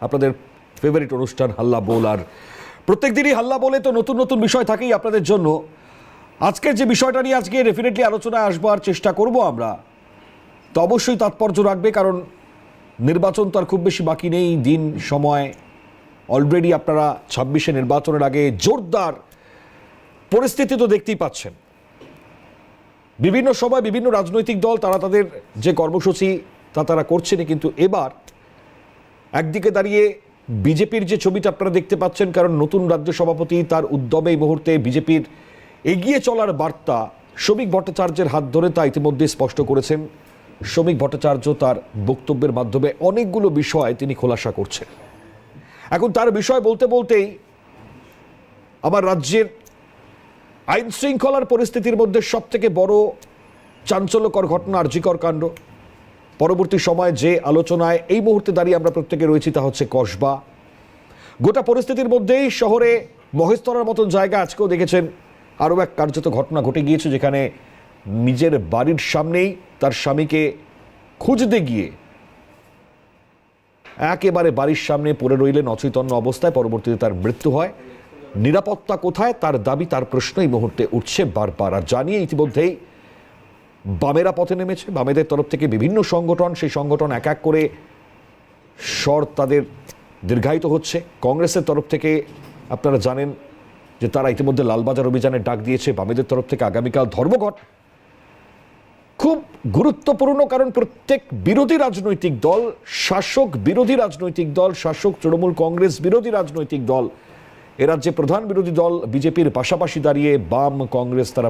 আপনাদের ফেভারিট অনুষ্ঠান হাল্লা বোল। আর প্রত্যেক দিনই হাল্লা বলে তো নতুন নতুন বিষয় থাকেই আপনাদের জন্য। আজকের যে বিষয়টা নিয়ে আজকে ডেফিনেটলি আলোচনায় আসবার চেষ্টা করব আমরা, তো অবশ্যই তাৎপর্য রাখবে, কারণ নির্বাচন তো আর খুব বেশি বাকি নেই, দিন সময় অলরেডি আপনারা 26শে নির্বাচনের আগে জোরদার পরিস্থিতি তো দেখতেই পাচ্ছেন। বিভিন্ন সময় বিভিন্ন রাজনৈতিক দল তারা তাদের যে কর্মসূচি তারা করছেনই, কিন্তু এবার একদিকে দাঁড়িয়ে বিজেপির যে ছবিটা আপনারা দেখতে পাচ্ছেন, কারণ নতুন রাজ্য সভাপতি তার উদ্যমে এই মুহূর্তে বিজেপির এগিয়ে চলার বার্তা শ্রমিক ভট্টাচার্যের হাত ধরে তা ইতিমধ্যে স্পষ্ট করেছেন। শ্রমিক ভট্টাচার্য তার বক্তব্যের মাধ্যমে অনেকগুলো বিষয় তিনি খোলাসা করছেন। এখন তার বিষয় বলতে বলতেই আমার রাজ্যের আইন শৃঙ্খলার পরিস্থিতির মধ্যে সবথেকে বড় চাঞ্চল্যকর ঘটনা আরজিকর কাণ্ড। পরবর্তী সময়ে যে আলোচনায় এই মুহূর্তে দাঁড়িয়ে আমরা প্রত্যেকে রয়েছি তা হচ্ছে কসবা। গোটা পরিস্থিতির মধ্যেই শহরে মহেশতলার মতন জায়গা আজকেও দেখেছেন আরও এক কার্যত ঘটনা ঘটে গিয়েছে, যেখানে নিজের বাড়ির সামনেই তার স্বামীকে খুঁজতে গিয়ে একেবারে বাড়ির সামনে পড়ে রইলেন অচৈতন্য অবস্থায়। পরবর্তীতে তার মৃত্যু হয়। নিরাপত্তা কোথায় তার দাবি, তার প্রশ্ন এই মুহূর্তে উঠছে বারবার। আর জানিয়ে ইতিমধ্যেই বামেরা পথে নেমেছে। বামেদের তরফ থেকে বিভিন্ন সংগঠন, সেই সংগঠন এক এক করে স্বর তাদের দীর্ঘায়িত হচ্ছে। কংগ্রেসের তরফ থেকে আপনারা জানেন যে তারা ইতিমধ্যে লালবাজার অভিযানের ডাক দিয়েছে। বামেদের তরফ থেকে আগামীকাল ধর্মঘট, খুব গুরুত্বপূর্ণ, কারণ প্রত্যেক বিরোধী রাজনৈতিক দল, শাসক বিরোধী রাজনৈতিক দল, শাসক তৃণমূল কংগ্রেস বিরোধী রাজনৈতিক দল, এ রাজ্যে প্রধান বিরোধী দল বিজেপির পাশাপাশি দাঁড়িয়ে বাম কংগ্রেস তারা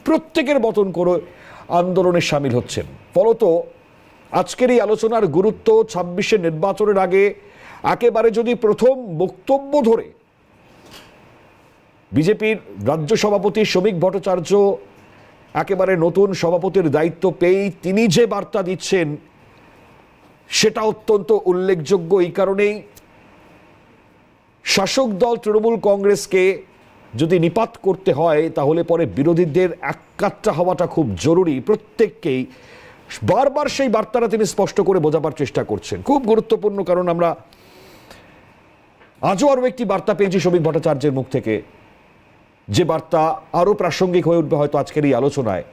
প্রত্যেকের মতন করে আন্দোলনে সামিল হচ্ছেন। ফলত আজকের এই আলোচনার গুরুত্ব 26শে নির্বাচনের আগে একেবারে যদি প্রথম বক্তব্য ধরে বিজেপির রাজ্য সভাপতি শ্রমিক ভট্টাচার্য একেবারে নতুন সভাপতির দায়িত্ব পেয়েই তিনি যে বার্তা দিচ্ছেন সেটা অত্যন্ত উল্লেখযোগ্য। এই কারণেই শাসক দল তৃণমূল কংগ্রেসকে যদি নিপাত করতে হয় তাহলে পরে বিরোধীদের এককাট্টা হওয়াটা খুব জরুরি। প্রত্যেককেই বারবার সেই বার্তাটা তিনি স্পষ্ট করে বোঝাবার চেষ্টা করছেন। খুব গুরুত্বপূর্ণ, কারণ আমরা আজও আরও একটি বার্তা পেয়েছি শ্রমিক ভট্টাচার্যের মুখ থেকে, যে বার্তা আরও প্রাসঙ্গিক হয়ে উঠবে হয়তো আজকের এই আলোচনায়।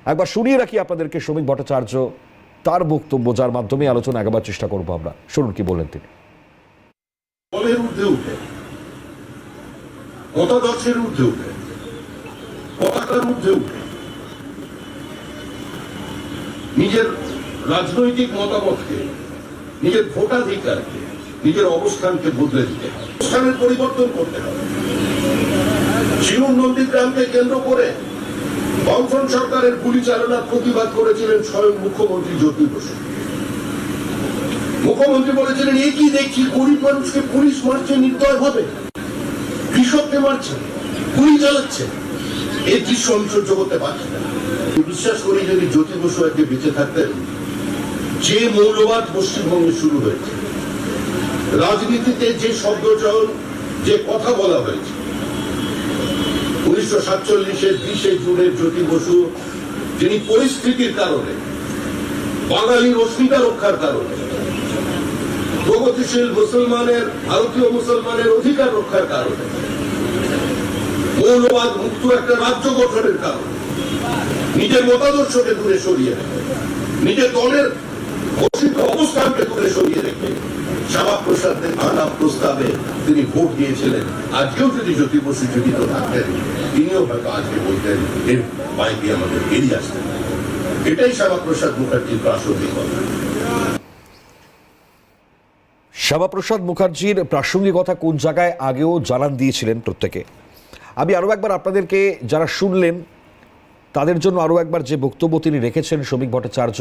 একবার শুনিয়ে রাখি আপনাদেরকে শ্রমিক ভট্টাচার্য তার বক্তব্য, যার মাধ্যমে আলোচনা আগাবার চেষ্টা করবো আমরা। শুনুন কি বললেন তিনি। দলের ঊর্ধ্বে উঠে, মতাদর্শের ঊর্ধ্বে উঠে, পতাকার ঊর্ধ্বে উঠে নিজের রাজনৈতিক মতামতকে, নিজের ভোটাধিকারকে, নিজের অবস্থানকে বদলে দিতে হবে, অবস্থানের পরিবর্তন করতে হবে। শিলুর নন্দীগ্রামকে কেন্দ্র করে বামফ্রন্ট সরকারের গুলি চালনার প্রতিবাদ করেছিলেন স্বয়ং মুখ্যমন্ত্রী জ্যোতি বসু। মুখ্যমন্ত্রী বলেছিলেন, এই কি দেখছি, গরিব মানুষকে পুলিশ মারছে নির্দয় ভাবে, কৃষককে মারছে, গুলি চালাচ্ছে, এই দৃশ্য আমি সহ্য করতে পারছি না। বিশ্বাস করি যদি জ্যোতি বসু আজকে বেঁচে থাকতেন, যে মৌলবাদ পশ্চিমবঙ্গে শুরু হয়েছে, রাজনীতিতে যে শব্দচয়ন, যে কথা বলা হয়েছে, 1947-এর 20শে জুনের জ্যোতি বসু, যিনি পরিস্থিতির কারণে, বাঙালির অস্মিতা রক্ষার কারণে, প্রগতিশীল মুসলমানের, ভারতীয় মুসলমানের অধিকার রক্ষার কারণে, মৌলবাদ মুক্ত একটা রাজ্য গঠনের কারণে নিজের মতাদর্শকে দূরে সরিয়ে রেখে, নিজের দলের অবস্থানকে দূরে সরিয়ে রেখে শ্যামাপ্রসাদের আনা প্রস্তাবে তিনি ভোট দিয়েছিলেন। আজকেও যদি জ্যোতি বসু জীবিত থাকতেন, তিনিও হয়তো আজকে বলতেন এর বাইরে আমাদের বেরিয়ে আসতেন। এটাই শ্যামাপ্রসাদ মুখার্জির প্রাসঙ্গিকতা। শ্যামাপ্রসাদ মুখার্জির প্রাসঙ্গিকতা কোন জায়গায় আগেও জানান দিয়েছিলেন প্রত্যেকে। আমি আরও একবার আপনাদেরকে, যারা শুনলেন তাদের জন্য আরও একবার যে বক্তব্য তিনি রেখেছেন শ্রমিক ভট্টাচার্য,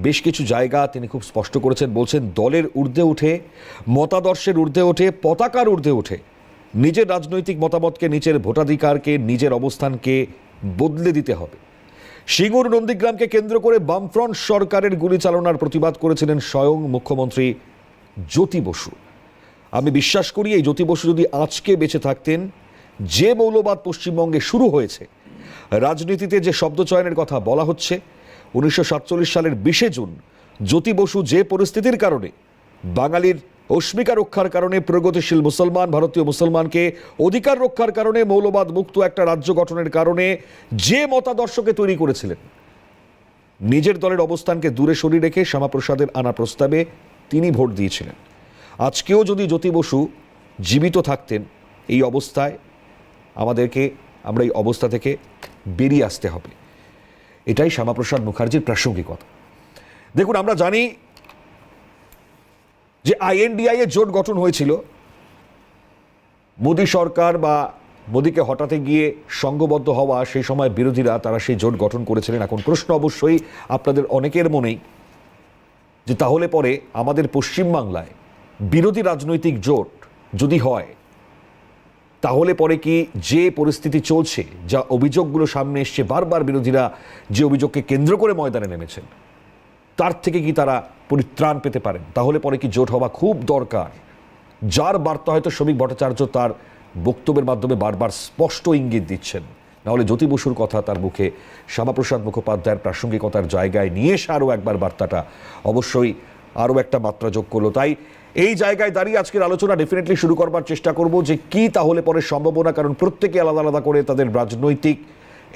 বেশ কিছু জায়গা তিনি খুব স্পষ্ট করেছেন। বলছেন দলের ঊর্ধ্বে উঠে, মতাদর্শের ঊর্ধ্বে উঠে, পতাকার ঊর্ধ্বে উঠে নিজের রাজনৈতিক মতামতকে, নিজের ভোটাধিকারকে, নিজের অবস্থানকে বদলে দিতে হবে। সিঙ্গুর নন্দীগ্রামকে কেন্দ্র করে বামফ্রন্ট সরকারের গুলি চালনার প্রতিবাদ করেছিলেন স্বয়ং মুখ্যমন্ত্রী জ্যোতি বসু। আমি বিশ্বাস করি এই জ্যোতি বসু যদি আজকে বেঁচে থাকতেন, যে মৌলবাদ পশ্চিমবঙ্গে শুরু হয়েছে, রাজনীতিতে যে শব্দচয়নের কথা বলা হচ্ছে, 1947 সালের 20শে জুন জ্যোতি বসু যে পরিস্থিতির কারণে বাঙালির অস্মিকা রক্ষার কারণে প্রগতিশীল মুসলমান ভারতীয় মুসলমানকে অধিকার রক্ষার কারণে মৌলবাদ মুক্ত একটা রাজ্য গঠনের কারণে যে মতাদর্শকে তৈরি করেছিলেন, নিজের দলের অবস্থানকে দূরে সরিয়ে রেখে শ্যামাপ্রসাদের আনা প্রস্তাবে তিনি ভোট দিয়েছিলেন। আজকেও যদি জ্যোতি বসু জীবিত থাকতেন এই অবস্থায়, আমরা এই অবস্থা থেকে বেরিয়ে আসতে হবে, এটাই শ্যামাপ্রসাদ মুখার্জির প্রাসঙ্গিকতা। দেখুন, আমরা জানি যে INDI এর জোট গঠন হয়েছিল, মোদী সরকার বা মোদীকে হটাতে গিয়ে সংঘবদ্ধ হওয়া সেই সময় বিরোধীরা তারা সেই জোট গঠন করেছিলেন। এখন প্রশ্ন অবশ্যই আপনাদের অনেকের মনেই যে তাহলে পরে আমাদের পশ্চিমবাংলায় বিরোধী রাজনৈতিক জোট যদি হয়, তাহলে পরে কি যে পরিস্থিতি চলছে, যা অভিযোগগুলো সামনে এসছে, বারবার বিরোধীরা যে অভিযোগকে কেন্দ্র করে ময়দানে নেমেছেন, তার থেকে কি তারা পরিত্রাণ পেতে পারেন? তাহলে পরে কি জোট হওয়া খুব দরকার? যার বার্তা হয়তো শ্রমিক ভট্টাচার্য তার বক্তব্যের মাধ্যমে বারবার স্পষ্ট ইঙ্গিত দিচ্ছেন, নাহলে জ্যোতি বসুর কথা তার মুখে শ্যামাপ্রসাদ মুখোপাধ্যায়ের প্রাসঙ্গিকতার জায়গায় নিয়ে এসে আরও একবার বার্তাটা অবশ্যই আরও একটা মাত্রা যোগ করলো। তাই এই জায়গায় দাঁড়িয়ে আজকের আলোচনা ডেফিনেটলি শুরু করবার চেষ্টা করব যে কি তাহলে পরে সম্ভাবনা, কারণ প্রত্যেকে আলাদা আলাদা করে তাদের রাজনৈতিক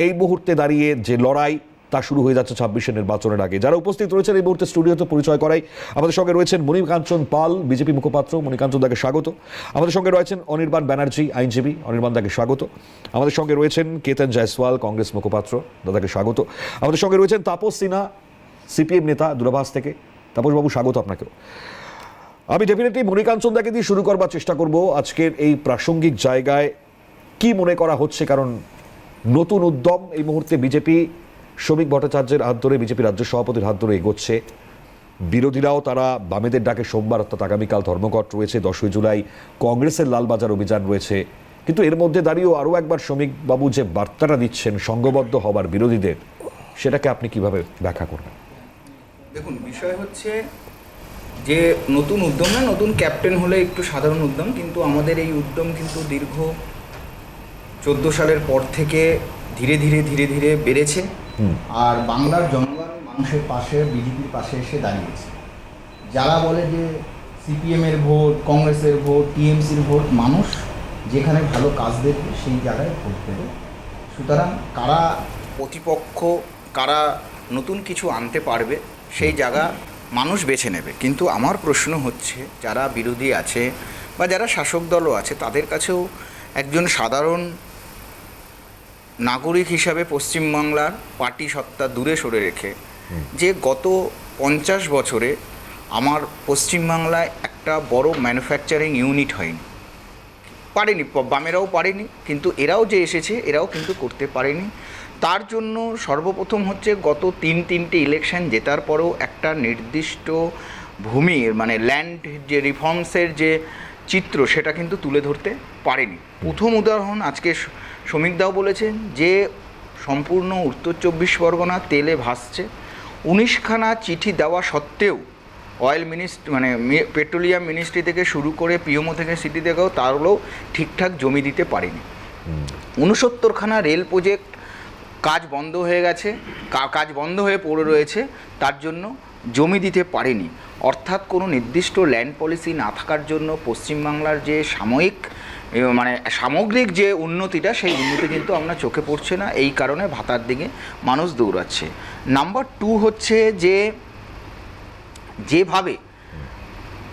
এই মুহূর্তে দাঁড়িয়ে যে লড়াই তা শুরু হয়ে যাচ্ছে 26 নির্বাচনের আগে। যারা উপস্থিত রয়েছেন এই মুহূর্তে স্টুডিওতে পরিচয় করাই, আমাদের সঙ্গে রয়েছেন মণিকাঞ্চন পাল, বিজেপি মুখপাত্র। মণিকাঞ্চন দাকে স্বাগত। আমাদের সঙ্গে রয়েছেন অনির্বাণ ব্যানার্জি, আইনজীবী। অনির্বাণ দাকে স্বাগত। আমাদের সঙ্গে রয়েছেন কেতন জয়সওয়াল, কংগ্রেস মুখপাত্র। দাদাকে স্বাগত। আমাদের সঙ্গে রয়েছেন তাপস সিনহা, CPM নেতা দূরাভাষ থেকে। তাপসবাবু, স্বাগত আপনাকেও। আমি ডেফিনেটলি মণিকাঞ্চন দাকে দিয়ে শুরু করবার চেষ্টা করব আজকের এই প্রাসঙ্গিক জায়গায় কি মনে করা হচ্ছে, কারণ নতুন উদ্যম এই মুহূর্তে বিজেপি শ্রমিক ভট্টাচার্যের হাত ধরে, বিজেপি রাজ্য সভাপতির হাত ধরে এগোচ্ছে। বিরোধীরাও তারা বামেদের ডাকে সোমবার অর্থাৎ আগামীকাল ধর্মঘট রয়েছে, 10ই জুলাই কংগ্রেসের লালবাজার অভিযান রয়েছে। কিন্তু এর মধ্যে দাঁড়িয়েও আরও একবার শ্রমিকবাবু যে বার্তাটা দিচ্ছেন সংঘবদ্ধ হবার বিরোধীদের, সেটাকে আপনি কিভাবে ব্যাখ্যা করবেন? দেখুন, বিষয় হচ্ছে যে নতুন উদ্যম না, নতুন ক্যাপ্টেন হলে একটু সাধারণ উদ্যম, কিন্তু আমাদের এই উদ্যম কিন্তু দীর্ঘ 14 সালের পর থেকে ধীরে ধীরে বেড়েছে। আর বাংলার জনগণ মানুষের পাশে, বিজেপির পাশে এসে দাঁড়িয়েছে। যারা বলে যে CPM-এর ভোট, কংগ্রেসের ভোট, TMC-র ভোট, মানুষ যেখানে ভালো কাজ দেখবে সেই জায়গায় ভোট দেবে। সুতরাং কারা প্রতিপক্ষ, কারা নতুন কিছু আনতে পারবে সেই জায়গা মানুষ বেছে নেবে। কিন্তু আমার প্রশ্ন হচ্ছে, যারা বিরোধী আছে বা যারা শাসক দলও আছে, তাদের কাছেও একজন সাধারণ নাগরিক হিসাবে পশ্চিমবাংলার পার্টি সত্তা দূরে সরে রেখে যে গত 50 বছরে আমার পশ্চিমবাংলায় একটা বড় ম্যানুফ্যাকচারিং ইউনিট হয়নি, পারেনি, বামেরাও পারেনি, কিন্তু এরাও যে এসেছে এরাও কিন্তু করতে পারেনি। তার জন্য সর্বপ্রথম হচ্ছে গত তিনটে ইলেকশন জেতার পরেও একটা নির্দিষ্ট ভূমির মানে ল্যান্ড যে রিফর্মসের যে চিত্র সেটা কিন্তু তুলে ধরতে পারেনি। প্রথম উদাহরণ আজকে শ্রমিকদাও বলেছেন যে সম্পূর্ণ উত্তর 24 পরগনা তেলে ভাসছে। 19খানা চিঠি দেওয়া সত্ত্বেও অয়েল মিনিস্ট্রি মানে পেট্রোলিয়াম মিনিস্ট্রি থেকে শুরু করে পিএমও থেকে সিটি থেকেও তাহলেও ঠিকঠাক জমি দিতে পারেনি। 69খানা রেল প্রজেক্ট কাজ বন্ধ হয়ে গেছে, কাজ বন্ধ হয়ে পড়ে রয়েছে, তার জন্য জমি দিতে পারেনি। অর্থাৎ কোনো নির্দিষ্ট ল্যান্ড পলিসি না থাকার জন্য পশ্চিমবাংলার যে সামগ্রিক যে উন্নতিটা, সেই উন্নতি কিন্তু আমরা চোখে পড়ছে না। এই কারণে ভাতার দিকে মানুষ দৌড়াচ্ছে। নাম্বার 2 হচ্ছে যে যেভাবে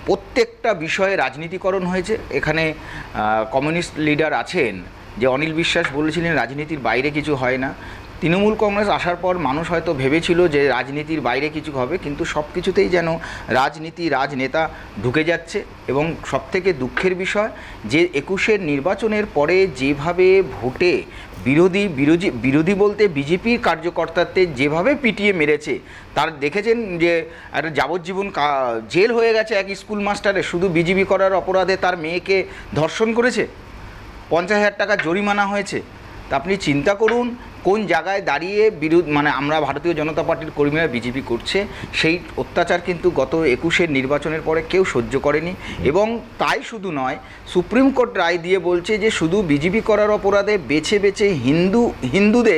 প্রত্যেকটা বিষয়ে রাজনীতিকরণ হয়েছে। এখানে কমিউনিস্ট লিডার আছেন যে অনিল বিশ্বাস বলেছিলেন রাজনীতির বাইরে কিছু হয় না। তৃণমূল কংগ্রেস আসার পর মানুষ হয়তো ভেবেছিল যে রাজনীতির বাইরে কিছু হবে, কিন্তু সব কিছুতেই যেন রাজনীতি, রাজনেতা ঢুকে যাচ্ছে। এবং সবথেকে দুঃখের বিষয় যে 21-এর নির্বাচনের পরে যেভাবে ভোটে বিরোধী বলতে বিজেপির কার্যকর্তাদের যেভাবে পিটিয়ে মেরেছে, তার দেখেছেন যে একটা যাবজ্জীবন জেল হয়ে গেছে এক স্কুল মাস্টারের, শুধু বিজেপি করার অপরাধে তার মেয়েকে ধর্ষণ করেছে, 50,000 টাকা জরিমানা হয়েছে। তা আপনি চিন্তা করুন কোন জায়গায় দাঁড়িয়ে আমরা ভারতীয় জনতা পার্টির কর্মীরা বিজেপি করছে। সেই অত্যাচার কিন্তু গত 21-এর নির্বাচনের পরে কেউ সহ্য করেনি। এবং তাই শুধু নয়, সুপ্রিম কোর্ট রায় দিয়ে বলছে যে শুধু বিজেপি করার অপরাধে বেছে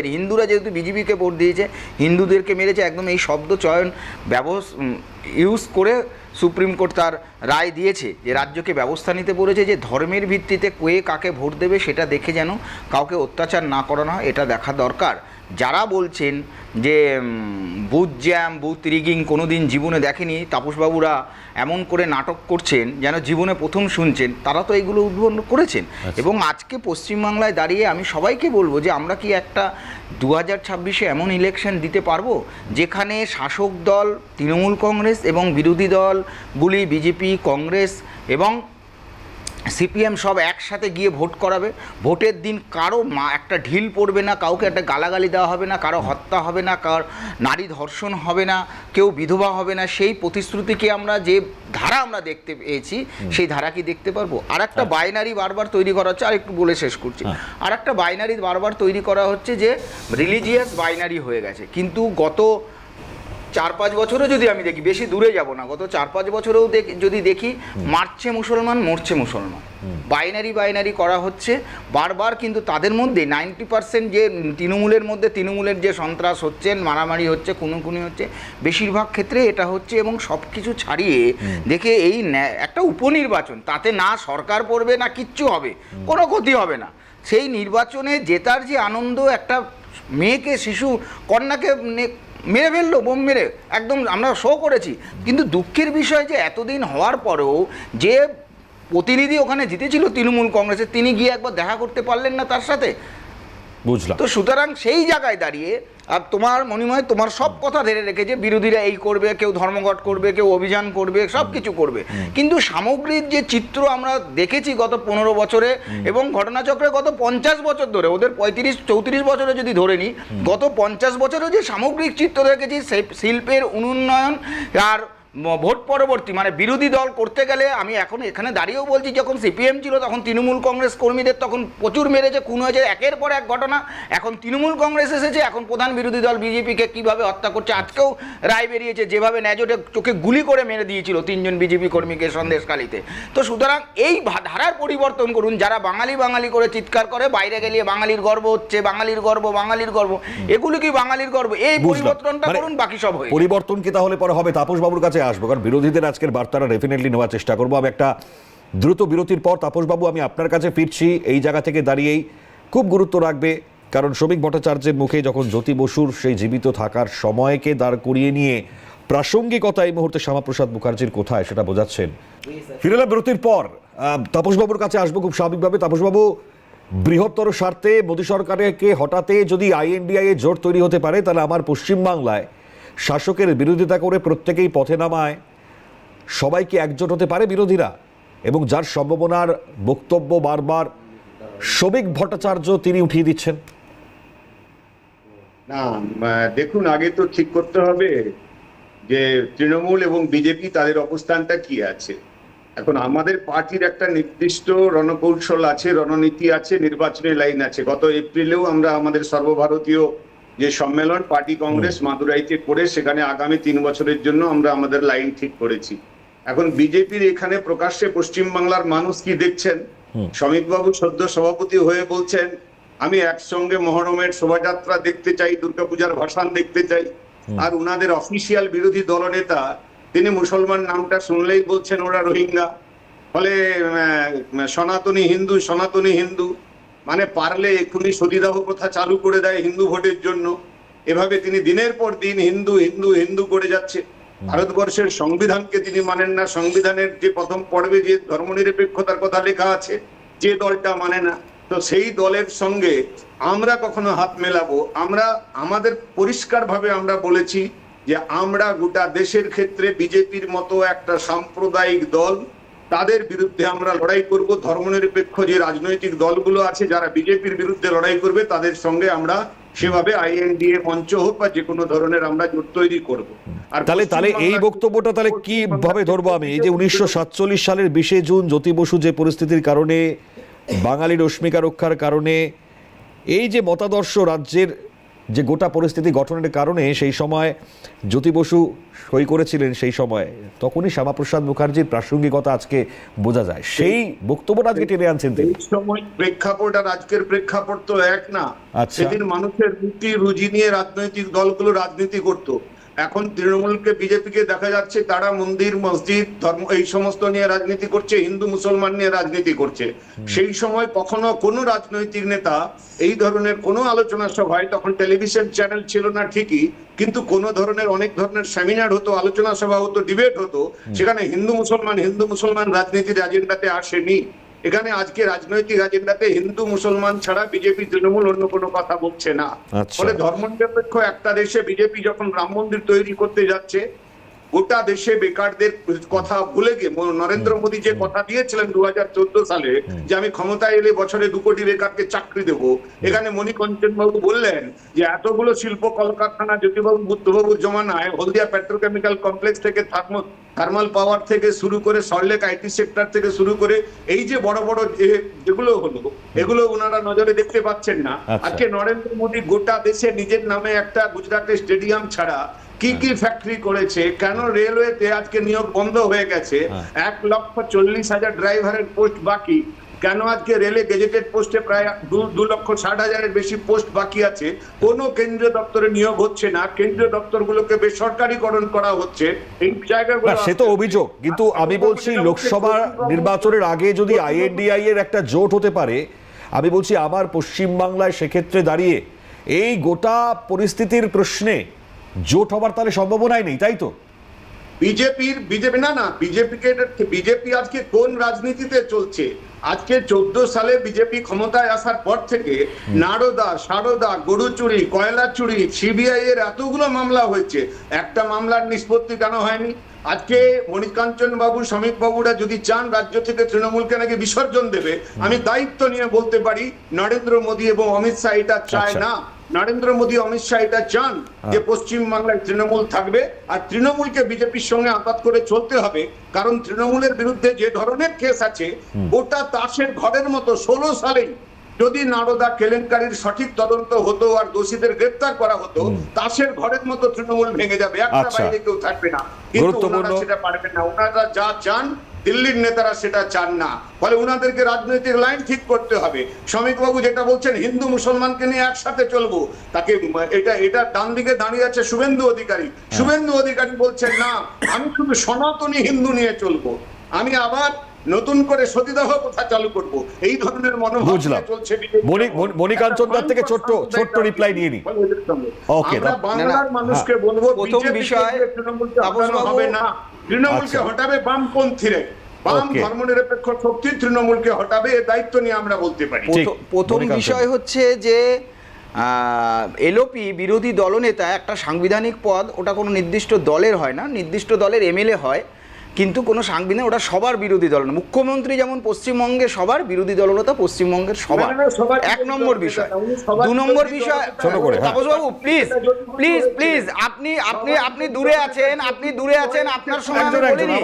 হিন্দুরা যেহেতু বিজেপিকে ভোট দিয়েছে, হিন্দুদেরকে মেরেছে। একদম এই শব্দ চয়ন ইউজ করে সুপ্রিম কোর্ট তার রায় দিয়েছে যে রাজ্যকে ব্যবস্থা নিতে বলেছে যে ধর্মের ভিত্তিতে কে কাকে ভোট দেবে সেটা দেখে যেন কাউকে অত্যাচার না করানো হয়, এটা দেখা দরকার। যারা বলছেন যে বুথ জ্যাম, বুথ রিগিং কোনো দিন জীবনে দেখেনি, তাপসবাবুরা এমন করে নাটক করছেন যেন জীবনে প্রথম শুনছেন, তারা তো এগুলো উদ্ভাবন করেছেন। এবং আজকে পশ্চিমবাংলায় দাঁড়িয়ে আমি সবাইকে বলবো যে আমরা কি একটা 2026-এ এমন ইলেকশন দিতে পারবো যেখানে শাসক দল তৃণমূল কংগ্রেস এবং বিরোধী দলগুলি বিজেপি, কংগ্রেস এবং সিপিএম সব একসাথে গিয়ে ভোট করাবে, ভোটের দিন কারো একটা ঢিল পড়বে না, কাউকে একটা গালাগালি দেওয়া হবে না, কারো হত্যা হবে না, কারো নারী ধর্ষণ হবে না, কেউ বিধবা হবে না, সেই প্রতিশ্রুতিকে আমরা যে ধারা আমরা দেখতে পেয়েছি সেই ধারা কি দেখতে পারবো? আর একটা বাইনারি বারবার তৈরি করা হচ্ছে, আর একটু বলে শেষ করছি, আর একটা বাইনারি বারবার তৈরি করা হচ্ছে যে রিলিজিয়াস বাইনারি হয়ে গেছে। কিন্তু গত 4-5 বছরও যদি আমি দেখি, বেশি দূরে যাব না, গত 4-5 বছরেও যদি দেখি মারছে মুসলমান, মরছে মুসলমান, বাইনারি করা হচ্ছে বারবার। কিন্তু তাদের মধ্যে 90% যে তৃণমূলের মধ্যে তৃণমূলের যে সন্ত্রাস হচ্ছে, মারামারি হচ্ছে, খুনোখুনি হচ্ছে, বেশিরভাগ ক্ষেত্রে এটা হচ্ছে। এবং সব কিছু ছাড়িয়ে দেখে এই একটা উপনির্বাচন, তাতে না সরকার পড়বে না কিচ্ছু হবে, কোনো ক্ষতি হবে না। সেই নির্বাচনে জেতার যে আনন্দ, একটা মেয়েকে, শিশু কন্যাকে মেরে ফেললো বোম মেরে, একদম আমরা শো করেছি। কিন্তু দুঃখের বিষয় যে এতদিন হওয়ার পরেও যে প্রতিনিধি ওখানে জিতেছিল তৃণমূল কংগ্রেসের, তিনি গিয়ে একবার দেখা করতে পারলেন না তার সাথে। বুঝলাম। তো সুতরাং সেই জায়গায় দাঁড়িয়ে আর তোমার মণিময় তোমার সব কথা ধরে রেখেছে, বিরোধীরা এই করবে, কেউ ধর্মঘট করবে, কেউ অভিযান করবে, সব কিছু করবে। কিন্তু সামগ্রিক যে চিত্র আমরা দেখেছি গত 15 বছরে এবং ঘটনাচক্রে গত 50 বছর ধরে, ওদের 35-34 বছরে যদি ধরে নিই, গত 50 বছরে যে সামগ্রিক চিত্র দেখেছি, শিল্পের উন্নয়ন আর ভোট পরবর্তী মানে বিরোধী দল করতে গেলে, আমি এখন এখানে দাঁড়িয়েও বলছি, যখন সিপিএম ছিল তখন তৃণমূল কংগ্রেস কর্মীদের তখন প্রচুর মেরেছে, খুন হয়েছে, একের পর এক ঘটনা। এখন তৃণমূল কংগ্রেস এসেছে, এখন প্রধান বিরোধী দল বিজেপিকে কীভাবে হত্যা করছে, আজকেও রায় বেরিয়েছে যেভাবে ন্যাজোটে চোখে গুলি করে মেরে দিয়েছিল 3 জন বিজেপি কর্মীকে সন্দেশখালিতে। তো সুতরাং এই ধারার পরিবর্তন করুন। যারা বাঙালি বাঙালি করে চিৎকার করে, বাইরে গেলে বাঙালির গর্ব হচ্ছে, বাঙালির গর্ব, বাঙালির গর্ব, এগুলো কি বাঙালির গর্ব? এই পরিবর্তনটা করুন, বাকি সব হয়ে পরিবর্তন কি তাহলে পরে হবে? তাপসবাবুর কাছে আসবো, কারণ বিরোধীদের আজকের বার্তাটা ডেফিনেটলি নেওয়ার চেষ্টা করবো। আমি একটা দ্রুত বিরতির পর তাপসবাবু আমি আপনার কাছে ফিরছি। এই জায়গা থেকে দাঁড়িয়েই খুব গুরুত্ব রাখবে, কারণ শ্রমিক ভট্টাচার্যের মুখে যখন জ্যোতি বসুর সেই জীবিত থাকার সময়কে দাঁড় করিয়ে নিয়ে প্রাসঙ্গিকতা এই মুহূর্তে শ্যামাপ্রসাদ মুখার্জির কোথায় সেটা বোঝাচ্ছেন। ফিরে বিরতির পর তাপসবাবুর কাছে আসবো খুব স্বাভাবিকভাবে। তাপসবাবু, বৃহত্তর স্বার্থে মোদী সরকারকে হঠাতে যদি INDI এ জোট তৈরি হতে পারে, তাহলে আমার পশ্চিমবাংলায় শাসকের বিরোধিতা করে প্রত্যেকেই পথে নামায় সবাইকে একজোট হতে পারে বিরোধীরা, এবং যার সম্ভাবনার বক্তব্য বারবার শ্রমিক ভট্টাচার্য তিনি উঠিয়ে দিচ্ছেন। না, দেখুন, আগে তো ঠিক করতে হবে যে তৃণমূল এবং বিজেপি তাদের অবস্থানটা কি আছে। এখন আমাদের পার্টির একটা নির্দিষ্ট রণকৌশল আছে, রণনীতি আছে, নির্বাচনী লাইন আছে। গত এপ্রিলেও আমরা আমাদের সর্বভারতীয় যে সম্মেলন পার্টি কংগ্রেস মাদুরাইতে করে সেখানে আগামী 3 বছরের জন্য আমরা আমাদের লাইন ঠিক করেছি। এখন বিজেপির এখানে প্রকাশ্যে পশ্চিমবাংলার মানুষ কি দেখছেন, শ্রমিকবাবু সদ্য সভাপতি হয়ে বলছেন আমি একসঙ্গে মহরমের শোভাযাত্রা দেখতে চাই, দুর্গাপূজার ভাসান দেখতে চাই, আর উনাদের অফিসিয়াল বিরোধী দলনেতা তিনি মুসলমান নামটা শুনলেই বলছেন ওরা রোহিঙ্গা, ফলে সনাতনী হিন্দু, সনাতনী হিন্দু, মানে পারলে এক্ষুনি সতীদাহ প্রথা চালু করে দেয় হিন্দু ভোটের জন্য। এভাবে তিনি দিনের পর দিন হিন্দু হিন্দু হিন্দু করে যাচ্ছে। ভারতবর্ষের সংবিধানকে তিনি মানেন না, সংবিধানের যে প্রথম পর্বে যে ধর্মনিরপেক্ষতার কথা লেখা আছে, যে দলটা মানে না, তো সেই দলের সঙ্গে আমরা কখনো হাত মেলাবো? আমরা আমাদের পরিষ্কারভাবে আমরা বলেছি যে আমরা গোটা দেশের ক্ষেত্রে বিজেপির মতো একটা সাম্প্রদায়িক দল, তাদের বিরুদ্ধে আমরা লড়াই করব। ধর্মনিরপেক্ষ যে রাজনৈতিক দলগুলো আছে যারা বিজেপির বিরুদ্ধে লড়াই করবে, তাদের সঙ্গে আমরা সেভাবে INDA মঞ্চ হোক বা যে কোনো ধরনের আমরা জোট তৈরি করব। আর তাহলে এই বক্তব্যটা তাহলে কিভাবে ধরবো আমি? এই যে 1947 সালের 20শে জুন জ্যোতি বসু যে পরিস্থিতির কারণে, বাঙালির অস্মিকা রক্ষার কারণে, এই যে মতাদর্শ রাজ্যের যে গোটা পরিস্থিতি গঠনের কারণে সেই সময় জ্যোতি বসু সই করেছিলেন, সেই সময় তখনই শ্যামাপ্রসাদ মুখার্জির প্রাসঙ্গিকতা আজকে বোঝা যায়। সেই বক্তব্যটা আজকে টেনে আনছেন তিনি। সময় প্রেক্ষাপট আর আজকের প্রেক্ষাপট তো এক না। সেদিন মানুষের রুটি রুজি নিয়ে রাজনৈতিক দলগুলো রাজনীতি করত। এখন তৃণমূলকে বিজেপিকে দেখা যাচ্ছে তারা মন্দির মসজিদ ধর্ম এই সমস্ত নিয়ে রাজনীতি করছে, হিন্দু মুসলমান নিয়ে রাজনীতি করছে। সেই সময় কখনো কোনো রাজনৈতিক নেতা এই ধরনের কোনো আলোচনা সভায়, তখন টেলিভিশন চ্যানেল ছিল না ঠিকই, কিন্তু কোন ধরনের অনেক ধরনের সেমিনার হতো, আলোচনা সভা হতো, ডিবেট হতো, সেখানে হিন্দু মুসলমান রাজনীতির এজেন্ডাতে আসেনি। এখানে আজকে রাজনৈতিক এজেন্ডাতে হিন্দু মুসলমান ছাড়া বিজেপি তৃণমূল অন্য কোনো কথা বলছে না। ফলে ধর্মনিরপেক্ষ একটা দেশে বিজেপি যখন রাম মন্দির তৈরি করতে যাচ্ছে, গোটা দেশে বেকারদের কথা ভুলে গিয়ে নরেন্দ্র মোদী যে কথা দিয়েছিলেন 2014 সালে যে আমি ক্ষমতায় এলে বছরে 2 কোটি বেকারকে চাকরি দেব, এখানে মণিকঞ্চন বাবু বললেন যে এতগুলো শিল্প কলকারখানা জ্যোতিবাবু বুদ্ধবাবুর জমানায় হলদিয়া পেট্রোকেমিক্যাল কমপ্লেক্স থেকে থার্মাল পাওয়ার থেকে শুরু করে সল্টলেক আইটি সেক্টর থেকে শুরু করে এই যে বড় বড় যেগুলো হলো, এগুলো ওনারা নজরে দেখতে পাচ্ছেন না। আজকে নরেন্দ্র মোদী গোটা দেশে নিজের নামে একটা গুজরাটের স্টেডিয়াম ছাড়া কি কি ফ্যাক্টরি করেছে, কেন রেলওয়েতে আজকে নিয়োগ বন্ধ হয়ে গেছে, 1,40,000 ড্রাইভারের পোস্ট বাকি, কেন আজকে রেলে গেজেটেড পোস্টে প্রায় 2,60,000-এর বেশি পোস্ট বাকি আছে, কোনো কেন্দ্রীয় দপ্তরে নিয়োগ হচ্ছে না, কেন্দ্রীয় দপ্তরগুলোকে বেসরকারীকরণ করা হচ্ছে। এই জায়গাগুলো সে তো অভিযোগ, কিন্তু আমি বলছি লোকসভা নির্বাচনের আগে যদি INDI এর একটা জোট হতে পারে, আমি বলছি আমার পশ্চিমবাংলায় সেক্ষেত্রে দাঁড়িয়ে এই গোটা পরিস্থিতির প্রশ্নে জোট হবার তাহলে সম্ভাবনাই নেই, তাই তো? বিজেপি আজকে কোন রাজনীতিতে চলছে? আজকে 14 সালে বিজেপি ক্ষমতায় আসার পর থেকে নারদা, সারদা, গরু চুরি, কয়লা চুরি, CBI এর এতগুলো মামলা হয়েছে, একটা মামলার নিষ্পত্তি কেন হয়নি? আজকে মণিকাঞ্চন বাবু, শ্রমিক বাবুরা যদি চান রাজ্য থেকে তৃণমূলকে নাকি বিসর্জন দেবে, আমি দায়িত্ব নিয়ে বলতে পারি নরেন্দ্র মোদী এবং অমিত শাহ এটা চায় না। নরেন্দ্র মোদী, অমিত শাহ এটা চান যে পশ্চিম বাংলায় তৃণমূল থাকবে, আর তৃণমূলকে বিজেপির সঙ্গে আঘাত করে চলতে হবে। কারণ তৃণমূলের বিরুদ্ধে যে ধরনের কেস আছে, ওটা তাসের ঘরের মতো। 16 সালেই যদি নারদা কেলেঙ্কারির সঠিক তদন্ত হতো আর দোষীদের গ্রেপ্তার করা হতো, তাসের ঘরের মতো তৃণমূল ভেঙে যাবে, একটা বাইরে কেউ থাকবে না। কিন্তু ওনারা সেটা পারবেন না। ওনারা যা চান, দিল্লির নেতারা সেটা চান না। ফলে ওনাদেরকে রাজনৈতিক লাইন ঠিক করতে হবে। শ্রমিক বাবু যেটা বলছেন হিন্দু মুসলমানকে নিয়ে একসাথে চলবো, তাকে এটা ডান দিকে দাঁড়িয়ে আছে শুভেন্দু অধিকারী। শুভেন্দু অধিকারী বলছেন না, আমি শুধু সনাতনী হিন্দু নিয়ে চলবো, আমি আবার নতুন করে সতীদাহ কথা চালু করব। এই ধরনের মনোভাব চলছে। মণিকাঞ্চন দার থেকে ছোট্ট রিপ্লাই নিয়ে নি। ওকে, বাংলার মানুষকে বলবো, প্রথম বিষয় হবে না, তৃণমূলকে হটাবে বামপন্থীরা, বাম ধর্মনিরপেক্ষ শক্তি তৃণমূলকে হটাবে, এর দায়িত্ব নিয়ে আমরা বলতে পারি। প্রথম বিষয় হচ্ছে যে এলওপি বিরোধী দলনেতা একটা সাংবিধানিক পদ, ওটা কোনো নির্দিষ্ট দলের হয় না, নির্দিষ্ট দলের MLA হয়, কিন্তু কোনো সাংবিধানিক, ওটা সবার বিরোধী দল না। মুখ্যমন্ত্রী যেমন পশ্চিমবঙ্গে সবার, বিরোধী দলনেতা পশ্চিমবঙ্গের সবার। 1 নম্বর বিষয়। 2 নম্বর বিষয়, তাপসবাবু প্লিজ প্লিজ প্লিজ, আপনি দূরে আছেন, আপনার সময় আমি বলিনি,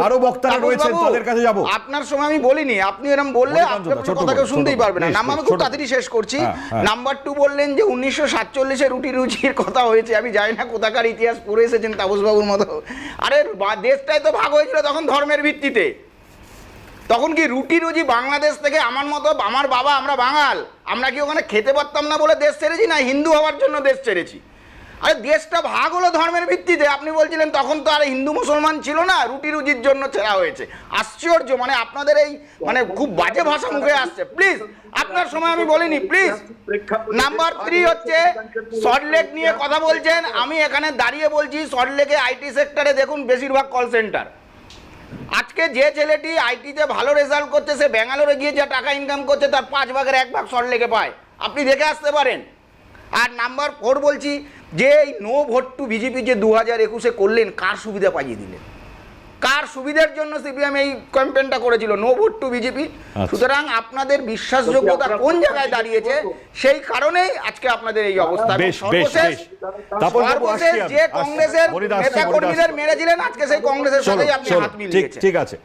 আরো বক্তারা রয়েছেন, তাদের কাছে যাব। আপনার সময় আমি বলিনি, আপনি এরকম বললে আপনার কথা কেউ শুনতেই পারবে না। নাম্বার, আমি খুব তাড়াতাড়ি শেষ করছি। নাম্বার 2 বললেন যে 1947-এ রুটি রুজির কথা হয়েছে। আমি জানি না কোথাকার ইতিহাস পড়ে এসেছেন তাপসবাবুর মতো। আরে দেশটাই তো ভাগ হয়েছিল তখন ধর্মের ভিত্তিতে। তখন কি রুটি রুজি বাংলাদেশ থেকে, আমার মতো, আমার বাবা, আমরা বাঙাল, আমরা কি ওখানে খেতে পারতাম না বলে দেশ ছেড়েছি? না, হিন্দু হওয়ার জন্য দেশ ছেড়েছি। আরে দেশটা ভাগ হলো ধর্মের ভিত্তিতে। আপনি বলছিলেন তখন তো আর হিন্দু মুসলমান ছিল না, রুটি রুজির জন্য ছেড়া হয়েছে। আশ্চর্য, মানে আপনাদের এই খুব বাজে ভাষা মুখে আসছে। প্লিজ, আপনার সময় আমি বলিনি, প্লিজ। নাম্বার 3 হচ্ছে সল্টলেক নিয়ে কথা বলছেন। আমি এখানে দাঁড়িয়ে বলছি, সল্টলেকে আইটি সেক্টরে দেখুন বেশিরভাগ কল সেন্টার। আজকে যে ছেলেটি আইটিতে ভালো রেজাল্ট করছে, সে ব্যাঙ্গালোরে গিয়ে যা টাকা ইনকাম করছে তার 5 ভাগের 1 ভাগ সল্টলেকে পায়। আপনি দেখে আসতে পারেন। আর নাম্বার 4 বলছি যে এই নো ভোট টু বিজেপি যে 2021-এ করলেন, কার সুবিধা পাইয়ে দিলেন? কার সুবিধার জন্য সিপিএম এই ক্যাম্পেইনটা করেছিল? No vote to BJP. সুতরাং আপনাদের বিশ্বাসযোগ্যতা কোন জায়গায় দাঁড়িয়েছে, সেই কারণেই আজকে আপনাদের এই অবস্থা। সর্বশেষ যে কংগ্রেসের নেতা কর্মীদের মেরেছিলেন, আজকে সেই কংগ্রেসের সাথেই আপনি হাত মিলিয়েছেন। ঠিক আছে,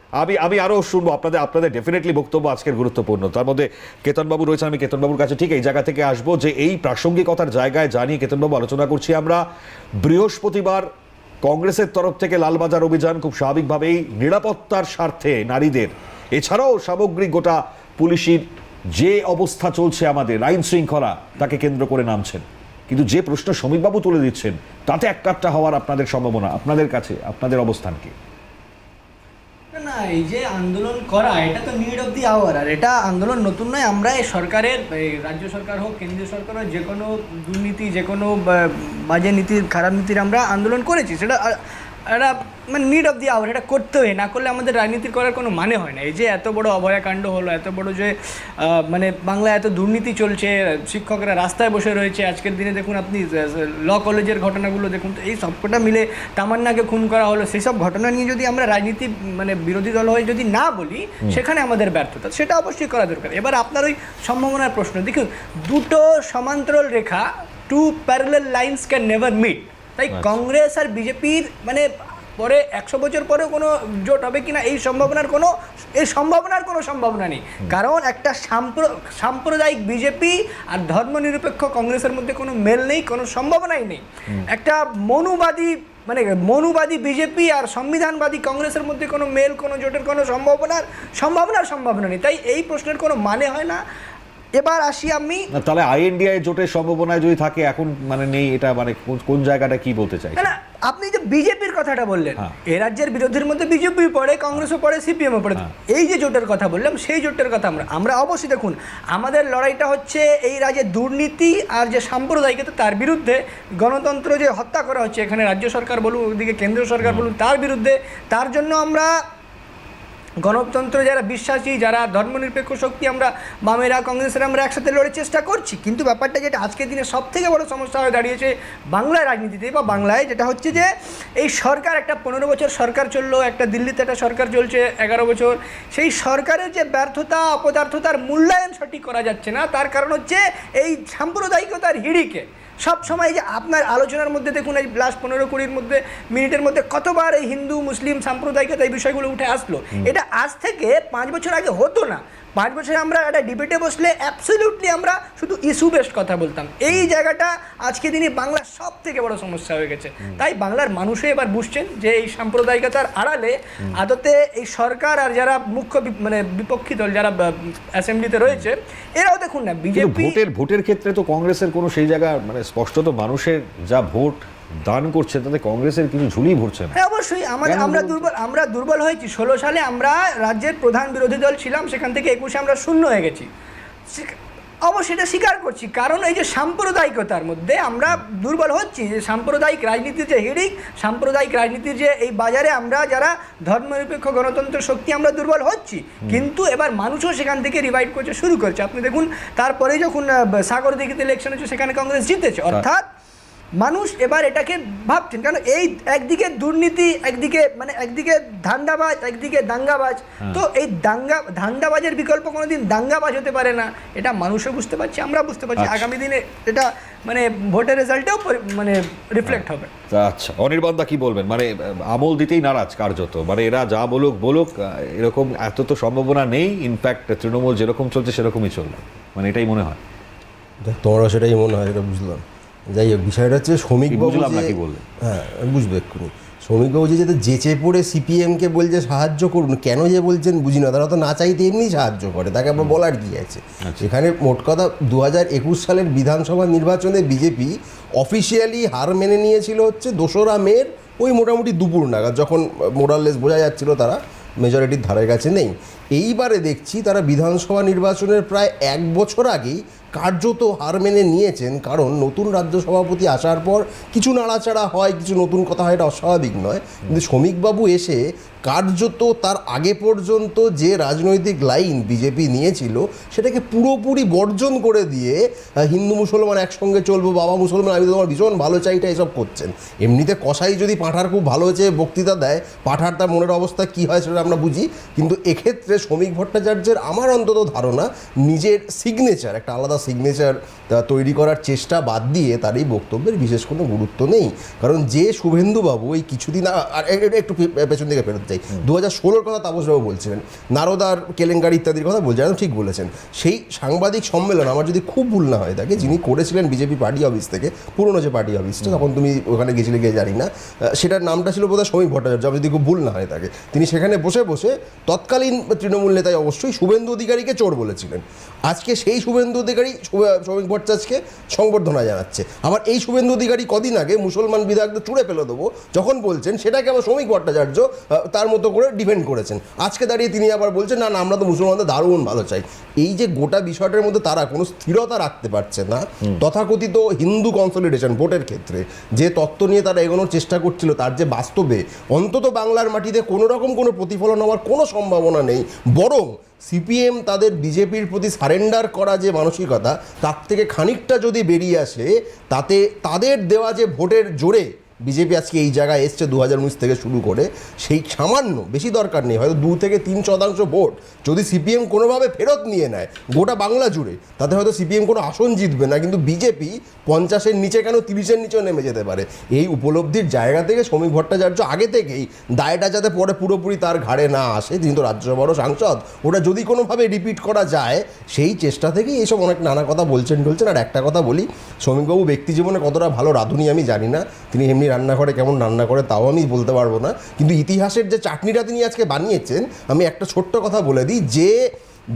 আমি আরো শুনবো আপনাদের ডেফিনেটলি বক্তব্য আজকের গুরুত্বপূর্ণ। তার মধ্যে কেতনবাবু রয়েছেন, আমি কেতনবাবুর কাছে ঠিক এই জায়গা থেকে আসবো যে এই প্রাসঙ্গিকতার জায়গায় জানিয়ে কেতনবাবু আলোচনা করছি আমরা। বৃহস্পতিবার কংগ্রেসের তরফ থেকে লালবাজার অভিযান, খুব স্বাভাবিকভাবেই নিরাপত্তার স্বার্থে নারীদের, এছাড়াও সামগ্রিক গোটা পুলিশের যে অবস্থা চলছে, আমাদের আইন শৃঙ্খলা, তাকে কেন্দ্র করে নামছেন। কিন্তু যে প্রশ্ন শ্রমিকবাবু তুলে দিচ্ছেন তাতে একটা হওয়ার আপনাদের সম্ভাবনা, আপনাদের কাছে আপনাদের অবস্থান কি? না, এই যে আন্দোলন করা এটা তো নিড অফ দি আওয়ার, আর এটা আন্দোলন নতুন নয়। আমরা এই সরকারের, এই রাজ্য সরকার হোক কেন্দ্রীয় সরকার হোক, যে কোনো দুর্নীতি, যে কোনো বাজে নীতির, খারাপ নীতির আমরা আন্দোলন করেছি। সেটা একটা মানে নিড অফ দি আওয়ার, এটা করতে হয়, না করলে আমাদের রাজনীতি করার কোনো মানে হয় না। এই যে এত বড় অভয়াকাণ্ড হলো, এত বড় যে মানে বাংলায় এত দুর্নীতি চলছে, শিক্ষকরা রাস্তায় বসে রয়েছে, আজকের দিনে দেখুন আপনি ল কলেজের ঘটনাগুলো দেখুন, তো এই সবকটা মিলে তামান্নাকে খুন করা হলো, সেই সব ঘটনা নিয়ে যদি আমরা রাজনীতি মানে বিরোধী দল হয়ে যদি না বলি, সেখানে আমাদের ব্যর্থতা, সেটা অবশ্যই করা দরকার। এবার আপনার ওই সম্ভাবনার প্রশ্ন, দেখুন দুটো সমান্তরাল রেখা, two parallel lines can never meet. তাই কংগ্রেস আর বিজেপির মানে পরে 100 বছর পরেও কোনো জোট হবে কিনা এই সম্ভাবনার কোনো সম্ভাবনা নেই। কারণ একটা সাম্প্রদায়িক বিজেপি আর ধর্মনিরপেক্ষ কংগ্রেসের মধ্যে কোনো মেল নেই, কোনো সম্ভাবনাই নেই। একটা মনুবাদী বিজেপি আর সংবিধানবাদী কংগ্রেসের মধ্যে কোনো মেল, কোনো জোটের কোনো সম্ভাবনা নেই। তাই এই প্রশ্নের কোনো মানে হয় না। এবার আসি আমি, তাহলে আইএনডিআই জোটের সম্ভাবনায় যদি থাকে এখন মানে নেই, এটা মানে কোন জায়গাটা কি বলতে চাই? না, আপনি যে বিজেপির কথাটা বললেন, এ রাজ্যের বিরোধীর মধ্যে বিজেপি পড়ে, কংগ্রেসও পড়ে, সিপিএমও পড়ে। এই যে জোটের কথা বললাম, সেই জোটের কথা আমরা অবশ্যই দেখুন, আমাদের লড়াইটা হচ্ছে এই রাজ্যে দুর্নীতি আর যে সাম্প্রদায়িকতা তার বিরুদ্ধে, গণতন্ত্র যে হত্যা করা হচ্ছে এখানে রাজ্য সরকার বলুন, ওদিকে কেন্দ্রীয় সরকার বলুন, তার বিরুদ্ধে। তার জন্য আমরা গণতন্ত্র যারা বিশ্বাসী, যারা ধর্মনিরপেক্ষ শক্তি, আমরা বামেরা কংগ্রেসের আমরা একসাথে লড়ে চেষ্টা করছি। কিন্তু ব্যাপারটা যেটা আজকের দিনে সব থেকে বড় সমস্যা হয়ে দাঁড়িয়েছে বাংলায় রাজনীতিতে বা বাংলায়, যেটা হচ্ছে যে এই সরকার, একটা 15 বছর সরকার চললো, একটা দিল্লিতে একটা সরকার চলছে 11 বছর, সেই সরকারের যে ব্যর্থতা, অপদার্থতার মূল্যায়ন সঠিক করা যাচ্ছে না। তার কারণ হচ্ছে এই সাম্প্রদায়িকতার হিড়িকে সব সময় যে আপনার আলোচনার মধ্যে দেখুন, এই লাস্ট 15-20 মিনিটের মধ্যে কতবার এই হিন্দু মুসলিম সাম্প্রদায়িকতা এই বিষয়গুলো উঠে আসলো। এটা আজ থেকে 5 বছর আগে হতো না। 5 বছরে আমরা একটা ডিবেটে বসলে অ্যাবসলিউটলি আমরা শুধু ইস্যু বেসড কথা বলতাম। এই জায়গাটা আজকে দিনে বাংলার সব থেকে বড় সমস্যা হয়ে গেছে। তাই বাংলার মানুষই এবার বুঝছেন যে এই সাম্প্রদায়িকতার আড়ালে আদতে এই সরকার আর যারা মুখ্য মানে বিপক্ষী দল যারা অ্যাসেম্বলিতে রয়েছে, এরাও দেখুন না বিজেপি ভোটের ক্ষেত্রে তো কংগ্রেসের কোনো সেই জায়গা মানে স্পষ্টত মানুষের যা ভোট দান করছে তাতে কংগ্রেসের কিছু ঝুলি ভরছে না। হ্যাঁ, অবশ্যই আমরা দুর্বল হয়েছি। 16 সালে আমরা রাজ্যের প্রধান বিরোধী দল ছিলাম, সেখান থেকে 21-এ আমরা শূন্য হয়ে গেছি। অবশ্যই এটা স্বীকার করছি, কারণ এই যে সাম্প্রদায়িকতার মধ্যে আমরা দুর্বল হচ্ছি, যে সাম্প্রদায়িক রাজনীতির যে হিড়িক, সাম্প্রদায়িক রাজনীতির যে এই বাজারে আমরা যারা ধর্মনিরপেক্ষ গণতন্ত্র শক্তি আমরা দুর্বল হচ্ছি। কিন্তু এবার মানুষও সেখান থেকে রিভাইভ করতে শুরু করছে। আপনি দেখুন, তারপরে যখন সাগরদিঘিতে ইলেকশন হচ্ছে সেখানে কংগ্রেস জিতেছে। অর্থাৎ মানুষ এবার এটাকে ভাবছেন, কারণ এই একদিকে দুর্নীতি, একদিকে ধান্দাবাজ, একদিকে দাঙ্গাবাজ। তো এই ধান্দাবাজের বিকল্প কোনোদিন দাঙ্গাবাজ হতে পারে না, এটা মানুষও বুঝতে পারছে, আমরা বুঝতে পারছি। আগামী দিনে এটা মানে ভোটের রেজাল্টেও মানে রিফ্লেক্ট হবে। আচ্ছা, অনির্বাণ দা কি বলবেন? মানে আমল দিতেই নারাজ কার্যত, মানে এরা যা বলুক এরকম এত তো সম্ভাবনা নেই। ইনফ্যাক্ট তৃণমূল যেরকম চলছে সেরকমই চলবে, মানে এটাই মনে হয়। তোমারও সেটাই মনে হয়, এটা বুঝলাম। যাই হোক, বিষয়টা হচ্ছে শ্রমিকবাবু, হ্যাঁ বুঝবে এক্ষুনি, শ্রমিকবাবু যে যেচে পড়ে সিপিএমকে বলছে সাহায্য করুন, কেন যে বলছেন বুঝি না। তারা তো না চাইতে এমনি সাহায্য করে, তাকে আবার বলার কি আছে? সেখানে মোট কথা 2021 সালের বিধানসভা নির্বাচনে বিজেপি অফিসিয়ালি হার মেনে নিয়েছিল হচ্ছে 2রা মের ওই মোটামুটি দুপুর নাগাদ, যখন মোরাললেস বোঝা যাচ্ছিল তারা মেজরিটির ধারে কাছে নেই। এইবারে দেখছি তারা বিধানসভা নির্বাচনের প্রায় 1 বছর আগেই কার্যত হার মেনে নিয়েছেন। কারণ নতুন রাজ্য সভাপতি আসার পর কিছু নাড়াচাড়া হয়, কিছু নতুন কথা হয়, এটা অস্বাভাবিক নয়। কিন্তু শ্রমিকবাবু এসে কার্যত তার আগে পর্যন্ত যে রাজনৈতিক লাইন বিজেপি নিয়েছিল সেটাকে পুরোপুরি বর্জন করে দিয়ে হিন্দু মুসলমান একসঙ্গে চলবো, বাবা মুসলমান আমি তোমার ভীষণ ভালো চাইটা এসব করছেন। এমনিতে কসাই যদি পাঁঠার খুব ভালো হয়েছে বক্তৃতা দেয়, পাঁঠার তার মনের অবস্থা কী হয় সেটা আমরা বুঝি। কিন্তু এক্ষেত্রে শ্রমিক ভট্টাচার্যের আমার অন্তত ধারণা নিজের সিগনেচার, একটা আলাদা সিগনেচার তৈরি করার চেষ্টা বাদ দিয়ে তার এই বক্তব্যের বিশেষ কোনো গুরুত্ব নেই। কারণ যে শুভেন্দুবাবু এই কিছুদিন আর একটু পেছন দিকে ফেরত যাই, 2016-র কথা তাপসবাবু বলছিলেন, নারদার কেলেঙ্কারি ইত্যাদির কথা বলছিলেন, ঠিক বলেছেন। সেই সাংবাদিক সম্মেলন আমার যদি খুব ভুল না হয় থাকে, যিনি করেছিলেন বিজেপি পার্টি অফিস থেকে, পুরনো যে পার্টি অফিসটা, তখন তুমি ওখানে গেছিলে গিয়ে জানি না, সেটার নামটা ছিল বোধহয় শ্রমিক ভট্টাচার্য, আমার যদি খুব ভুল না হয় থাকে। তিনি সেখানে বসে বসে তৎকালীন তৃণমূল নেতাই অবশ্যই শুভেন্দু অধিকারীকে চোর বলেছিলেন। আজকে সেই শুভেন্দু অধিকারী শ্রমিক ভট্টাচার্যকে সংবর্ধনা জানাচ্ছে। আবার এই শুভেন্দু অধিকারী কদিন আগে মুসলমান বিধায়কদের চুড়ে ফেলে দেবো যখন বলছেন, সেটাকে আবার শ্রমিক ভট্টাচার্য তার মতো করে ডিফেন্ড করেছেন। আজকে দাঁড়িয়ে তিনি আবার বলছেন না না আমরা তো মুসলমানদের দারুণ ভালো চাই। এই যে গোটা বিষয়টার মধ্যে তারা কোনো স্থিরতা রাখতে পারছে না, তথাকথিত হিন্দু কনসলিডেশন ভোটের ক্ষেত্রে যে তত্ত্ব নিয়ে তারা এগোনোর চেষ্টা করছিল, তার যে বাস্তবে অন্তত বাংলার মাটিতে কোনো রকম কোনো প্রতিফলন হওয়ার কোনো সম্ভাবনা নেই, বরং সিপিএম তাদের বিজেপির প্রতি সারেন্ডার করা যে মানসিকতা, তার থেকে খানিকটা যদি বেরিয়ে আসে, তাতে তাদের দেওয়া যে ভোটের জোরে বিজেপি আজকে এই জায়গায় এসছে 2019 থেকে শুরু করে, সেই সামান্য, বেশি দরকার নেই, হয়তো 2 থেকে 3% ভোট যদি সিপিএম কোনোভাবে ফেরত নিয়ে নেয় গোটা বাংলা জুড়ে, তাতে হয়তো সিপিএম কোনো আসন জিতবে না, কিন্তু বিজেপি 50-এর নিচে কেন 30-এর নিচেও নেমে যেতে পারে। এই উপলব্ধির জায়গা থেকে শ্রমিক ভট্টাচার্য আগে থেকেই দায়টা যাতে পরে পুরোপুরি তার ঘাড়ে না আসে, তিনি তো রাজ্যসভারও সাংসদ, ওটা যদি কোনোভাবে রিপিট করা যায় সেই চেষ্টা থেকেই এইসব অনেক নানা কথা বলছেন। আর একটা কথা বলি, শ্রমিকবাবু ব্যক্তি জীবনে কতটা ভালো রাঁধুনি আমি জানি না, তিনি এমনি রান্নাঘরে কেমন রান্না করে তাও আমি বলতে পারবো না, কিন্তু ইতিহাসের যে চাটনিটা তিনি আজকে বানিয়েছেন, আমি একটা ছোট্ট কথা বলে দিই, যে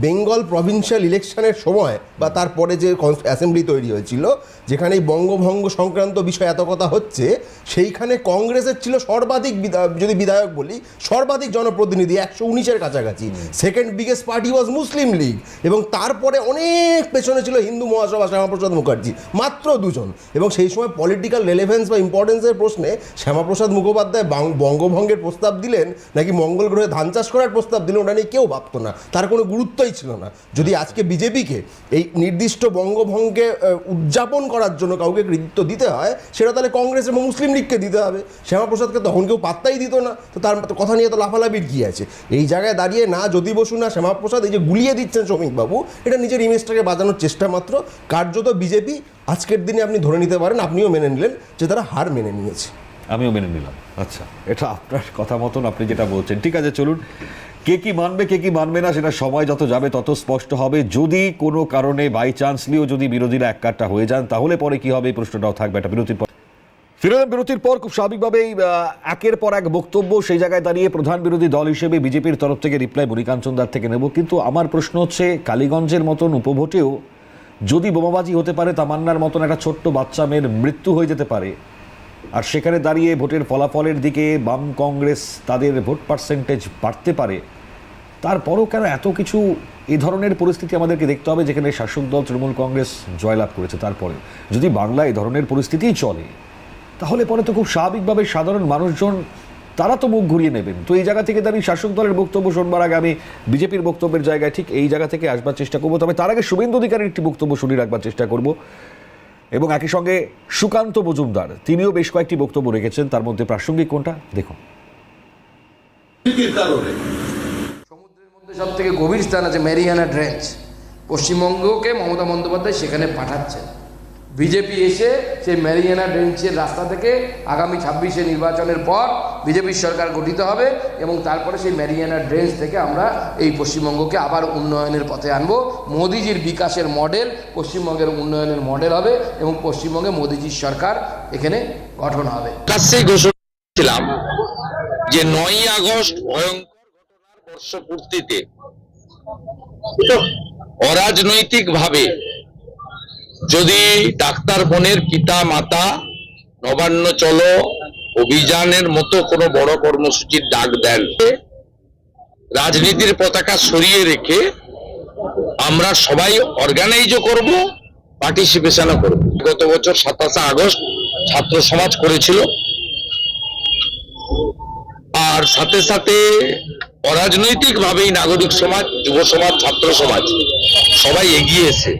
বেঙ্গল প্রভিন্সিয়াল ইলেকশনের সময় বা তারপরে যে অ্যাসেম্বলি তৈরি হয়েছিল, যেখানে এই বঙ্গভঙ্গ সংক্রান্ত বিষয় এত কথা হচ্ছে, সেইখানে কংগ্রেসের ছিল সর্বাধিক, যদি বিধায়ক বলি সর্বাধিক জনপ্রতিনিধি, 119-এর কাছাকাছি। সেকেন্ড বিগেস্ট পার্টি ওয়াজ মুসলিম লীগ, এবং তারপরে অনেক পেছনে ছিল হিন্দু মহাসভা শ্যামাপ্রসাদ মুখার্জি, মাত্র 2 জন। এবং সেই সময় পলিটিক্যাল রেলেভেন্স বা ইম্পর্টেন্সের প্রশ্নে শ্যামাপ্রসাদ মুখোপাধ্যায় বঙ্গভঙ্গের প্রস্তাব দিলেন নাকি মঙ্গল গ্রহে ধান চাষ করার প্রস্তাব দিলেন, ওটা নিয়ে কেউ ভাবতো না, তার কোনো গুরুত্বই ছিল না। যদি আজকে বিজেপিকে এই নির্দিষ্ট বঙ্গভঙ্গে উদযাপন করার জন্য কাউকে কৃতিত্ব দিতে হয়, সেটা তাহলে কংগ্রেস এবং মুসলিম লীগকে দিতে হবে। শ্যামাপ্রসাদকে তখন কেউ পাত্তাই দিত না, তো তার কথা নিয়ে তো লাফালাফির কী আছে? এই জায়গায় দাঁড়িয়ে না জ্যোতি বসু না শ্যামাপ্রসাদ এই যে গুলিয়ে দিচ্ছেন শ্রমিকবাবু, এটা নিজের ইমেজটাকে বাঁচানোর চেষ্টা মাত্র। কার্যত বিজেপি আজকের দিনে আপনি ধরে নিতে পারেন, আপনিও মেনে নিলেন যে তারা হার মেনে নিয়েছে। আমিও মেনে নিলাম। আচ্ছা, এটা আপনার কথা মতন আপনি যেটা বলছেন, ঠিক আছে, চলুন। কে কি মানবে কে কি মানবে না সেটা সময় যত যাবে তত স্পষ্ট হবে। যদি কোনো কারণে বাই চান্সলিও যদি বিরোধীরা এককাট্টা হয়ে যান, তাহলে পরে কি হবে এই প্রশ্নটাও থাকবে। একটা বিরতির পর ফিরে এলাম। বিরতির পর খুব স্বাভাবিকভাবেই একের পর এক বক্তব্য, সেই জায়গায় দাঁড়িয়ে প্রধান বিরোধী দল হিসেবে বিজেপির তরফ থেকে রিপ্লাই মণিকাঞ্চনদার থেকে নেব। কিন্তু আমার প্রশ্ন হচ্ছে, কালীগঞ্জের মতন উপভোটেও যদি বোমাবাজি হতে পারে, তামান্নার মতন একটা ছোট্ট বাচ্চা মেয়ের মৃত্যু হয়ে যেতে পারে, আর সেখানে দাঁড়িয়ে ভোটের ফলাফলের দিকে বাম কংগ্রেস তাদের ভোট পার্সেন্টেজ বাড়তে পারে, তারপরও কেন এত কিছু এই ধরনের পরিস্থিতি আমাদেরকে দেখতে হবে, যেখানে শাসক দল তৃণমূল কংগ্রেস জয়লাভ করেছে? তারপরে যদি বাংলায় এই ধরনের পরিস্থিতিই চলে, তাহলে পরে তো খুব স্বাভাবিকভাবে সাধারণ মানুষজন তারা তো মুখ ঘুরিয়ে নেবেন। তো এই জায়গা থেকে দাঁড়িয়ে শাসক দলের বক্তব্য শোনবার আগে আমি বিজেপির বক্তব্যের জায়গায় ঠিক এই জায়গা থেকে আসবার চেষ্টা করবো। তবে তার আগে শুভেন্দু অধিকারীর একটি বক্তব্য শুনিয়ে রাখবার চেষ্টা করব, এবং একই সঙ্গে সুকান্ত মজুমদার তিনিও বেশ কয়েকটি বক্তব্য রেখেছেন, তার মধ্যে প্রাসঙ্গিক কোনটা দেখুন। সমুদ্রের মধ্যে সব থেকে গভীর স্থান আছে ম্যারিয়ানা ট্রেঞ্চ, পশ্চিমবঙ্গকে মমতা বন্দ্যোপাধ্যায় সেখানে পাঠাচ্ছেন। বিজেপি এসে সেই ম্যারিয়ানা ট্রেঞ্চের রাস্তা থেকে আগামী 26শে নির্বাচনের পর বিজেপির সরকার গঠিত হবে, এবং তারপরে সেই ম্যারিয়ানা ট্রেঞ্চ থেকে আমরা এই পশ্চিমবঙ্গকে আবার উন্নয়নের পথে আনবো। মোদিজির বিকাশের মডেল পশ্চিমবঙ্গের উন্নয়নের মডেল হবে, এবং পশ্চিমবঙ্গে মোদিজির সরকার এখানে গঠন হবে। কাছে ঘোষণা ছিলাম যে 9ই আগস্ট ভয়ঙ্কর ঘটনার বর্ষপূর্তিতে অরাজনৈতিক ভাবে যদি ডাক্তার বোনের পিতা মাতা নবান্ন চলো অভিযানের মতো কোনো বড় কর্মসূচির ডাক দেন, রাজনীতির পতাকা সরিয়ে রেখে আমরা সবাই অর্গানাইজও করব, পার্টিসিপেশনও করব। গত বছর 27শে আগস্ট ছাত্র সমাজ করেছিল, আর সাথে সাথে অরাজনৈতিক ভাবেই নাগরিক সমাজ, যুব সমাজ, ছাত্র সমাজ সবাই এগিয়ে এসে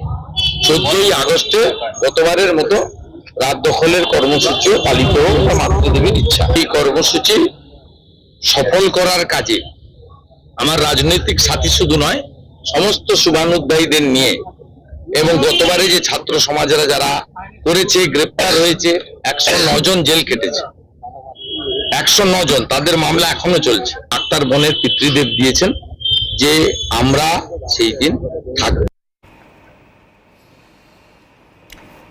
14ই আগস্টে গতবারের মতো রাত দখলের কর্মসূচিও পালিত হোক বা মাতৃদেবীর ইচ্ছা। এই কর্মসূচি সফল করার কাজে আমার রাজনৈতিক সাথী শুধু নয়, সমস্ত শুভানুধ্যায়ীদের নিয়ে, এবং গতবারে যে ছাত্র সমাজেরা যারা করেছে, গ্রেপ্তার হয়েছে, 109 জন জেল কেটেছে, 109 জন, তাদের মামলা এখনো চলছে। ডাক্তার বোনের পিতৃদেব দিয়েছেন যে আমরা সেই দিন থাকবো।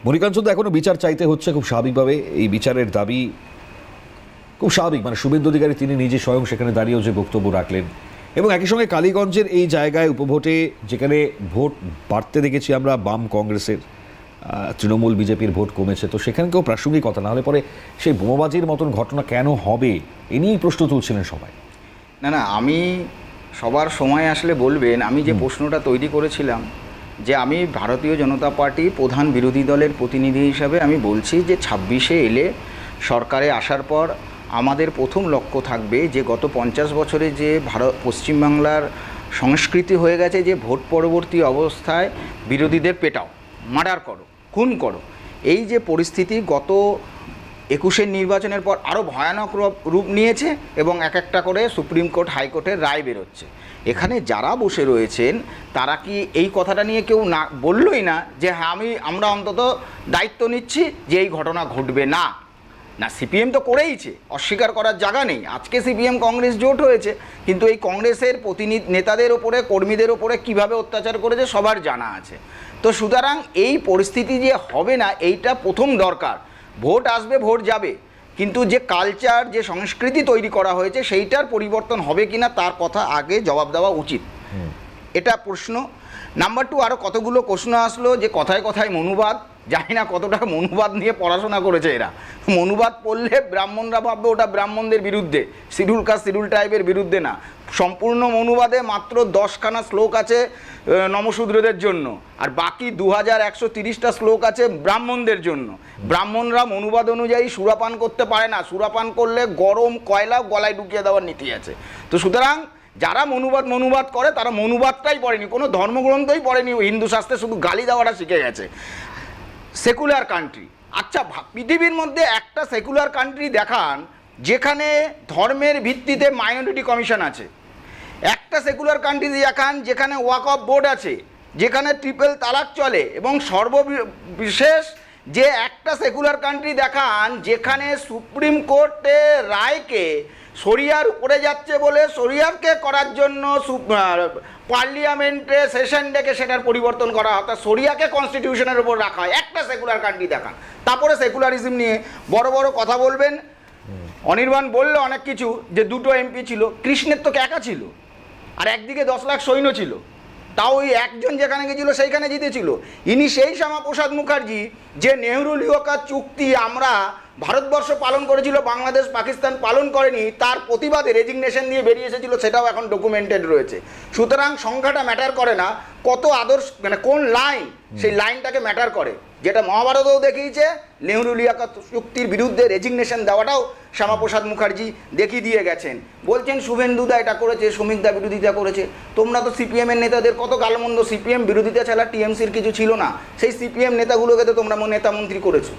মণিকাঞ্চন এখনো বিচার চাইতে হচ্ছে, খুব স্বাভাবিকভাবে এই বিচারের দাবি খুব স্বাভাবিক। মানে শুভেন্দু অধিকারী তিনি নিজে স্বয়ং সেখানে দাঁড়িয়েও যে বক্তব্য রাখলেন, এবং একই সঙ্গে কালীগঞ্জের এই জায়গায় উপভোটে যেখানে ভোট বাড়তে দেখেছি আমরা বাম কংগ্রেসের, তৃণমূল বিজেপির ভোট কমেছে, তো সেখানকেও প্রাসঙ্গিকতা, নাহলে পরে সেই বোমাবাজির মতন ঘটনা কেন হবে এ নিয়েই প্রশ্ন তুলছিলেন সবাই। না, আমি সবার সময় আসলে বলবেন, আমি যে প্রশ্নটা তৈরি করেছিলাম যে আমি ভারতীয় জনতা পার্টি প্রধান বিরোধী দলের প্রতিনিধি হিসাবে আমি বলছি যে 26-এ এলে সরকারে আসার পর আমাদের প্রথম লক্ষ্য থাকবে যে গত 50 বছরে যে পশ্চিমবাংলার সংস্কৃতি হয়ে গেছে যে ভোট পরবর্তী অবস্থায় বিরোধীদের পেটাও, মার্ডার করো, খুন করো, এই যে পরিস্থিতি গত 21-এর নির্বাচনের পর আরও ভয়ানক রূপ নিয়েছে এবং এক একটা করে সুপ্রিম কোর্ট হাইকোর্টের রায় বেরোচ্ছে। এখানে যারা বসে রয়েছেন তারা কি এই কথাটা নিয়ে কেউ না বললই না যে হ্যাঁ আমরা অন্তত দায়িত্ব নিচ্ছি যে এই ঘটনা ঘটবে না? না, সিপিএম তো করেইছে, অস্বীকার করার জায়গা নেই। আজকে সিপিএম কংগ্রেস জোট হয়েছে, কিন্তু এই কংগ্রেসের নেতাদের ওপরে, কর্মীদের ওপরে কিভাবে অত্যাচার করেছে সবার জানা আছে। তো সুতরাং এই পরিস্থিতি যে হবে না এইটা প্রথম দরকার। ভোট আসবে, ভোট যাবে, কিন্তু যে কালচার, যে সংস্কৃতি তৈরি করা হয়েছে সেইটার পরিবর্তন হবে কিনা তার কথা আগে জবাব দেওয়া উচিত, এটা প্রশ্ন। নাম্বার 2, আরও কতগুলো প্রশ্ন আসলো যে কথায় কথায় মনুবাদ। জানি না কতটা মনুবাদ নিয়ে পড়াশোনা করেছে এরা। মনুবাদ পড়লে ব্রাহ্মণরা ভাববে ওটা ব্রাহ্মণদের বিরুদ্ধে, শিডিউল কাস্ট শিডিউল ট্রাইবের বিরুদ্ধে না। সম্পূর্ণ মনুবাদে মাত্র 10খানা শ্লোক আছে নমশূদ্রদের জন্য, আর বাকি 2130টা শ্লোক আছে ব্রাহ্মণদের জন্য। ব্রাহ্মণরা মনুবাদ অনুযায়ী সুরাপান করতে পারে না, সুরাপান করলে গরম কয়লা গলায় ঢুকিয়ে দেওয়ার নীতি আছে। তো সুতরাং যারা মনুবাদ করে তারা মনুবাদটাই পড়েনি, কোনো ধর্মগ্রন্থই পড়েনি, হিন্দু শাস্ত্রে শুধু গালি দেওয়াটা শিখে গেছে। সেকুলার কান্ট্রি, আচ্ছা পৃথিবীর মধ্যে একটা সেকুলার কান্ট্রি দেখান যেখানে ধর্মের ভিত্তিতে মাইনরিটি কমিশন আছে। একটা সেকুলার কান্ট্রি দেখান যেখানে ওয়াকফ বোর্ড আছে, যেখানে ট্রিপল তালাক চলে, এবং সর্ববিশেষ যে একটা সেকুলার কান্ট্রি দেখান যেখানে সুপ্রিম কোর্টের রায়কে শরিয়ার উপরে যাচ্ছে বলে শরিয়ারকে করার জন্য পার্লিয়ামেন্টে সেশন ডেকে সেটার পরিবর্তন করা হয়, অর্থাৎ শরিয়াকে কনস্টিটিউশনের উপর রাখা হয়। একটা সেকুলার কান্ট্রি দেখান, তারপরে সেকুলারিজম নিয়ে বড় বড় কথা বলবেন। অনির্বাণ বললো অনেক কিছু, যে 2টো এমপি ছিল, কৃষ্ণের তো একা ছিল, আর একদিকে 10 লাখ সৈন্য ছিল, তাও ওই একজন যেখানে গেছিল সেইখানে জিতেছিল। ইনি সেই শ্যামাপ্রসাদ মুখার্জি যে নেহরু লিওকার চুক্তি আমরা ভারতবর্ষ পালন করেছিল, বাংলাদেশ পাকিস্তান পালন করেনি, তার প্রতিবাদে রেজিগনেশন দিয়ে বেরিয়ে এসেছিল, সেটাও এখন ডকুমেন্টেড রয়েছে। সুতরাং সংখ্যাটা ম্যাটার করে না, কত আদর্শ মানে কোন লাইন, সেই লাইনটাকে ম্যাটার করে। যেটা মহাভারতেও দেখিয়েছে, নেহরু লিয়াকত চুক্তির বিরুদ্ধে রেজিগনেশন দেওয়াটাও শ্যামাপ্রসাদ মুখার্জি দেখিয়ে দিয়ে গেছেন। বলছেন শুভেন্দুদা এটা করেছে, শ্রমিকদা বিরোধিতা করেছে। তোমরা তো সিপিএমের নেতাদের কত গালমন্দ, সিপিএম বিরোধিতা ছাড়া টিএমসির কিছু ছিল না, সেই সিপিএম নেতাগুলোকে তো তোমরা নেতা মন্ত্রী করেছো,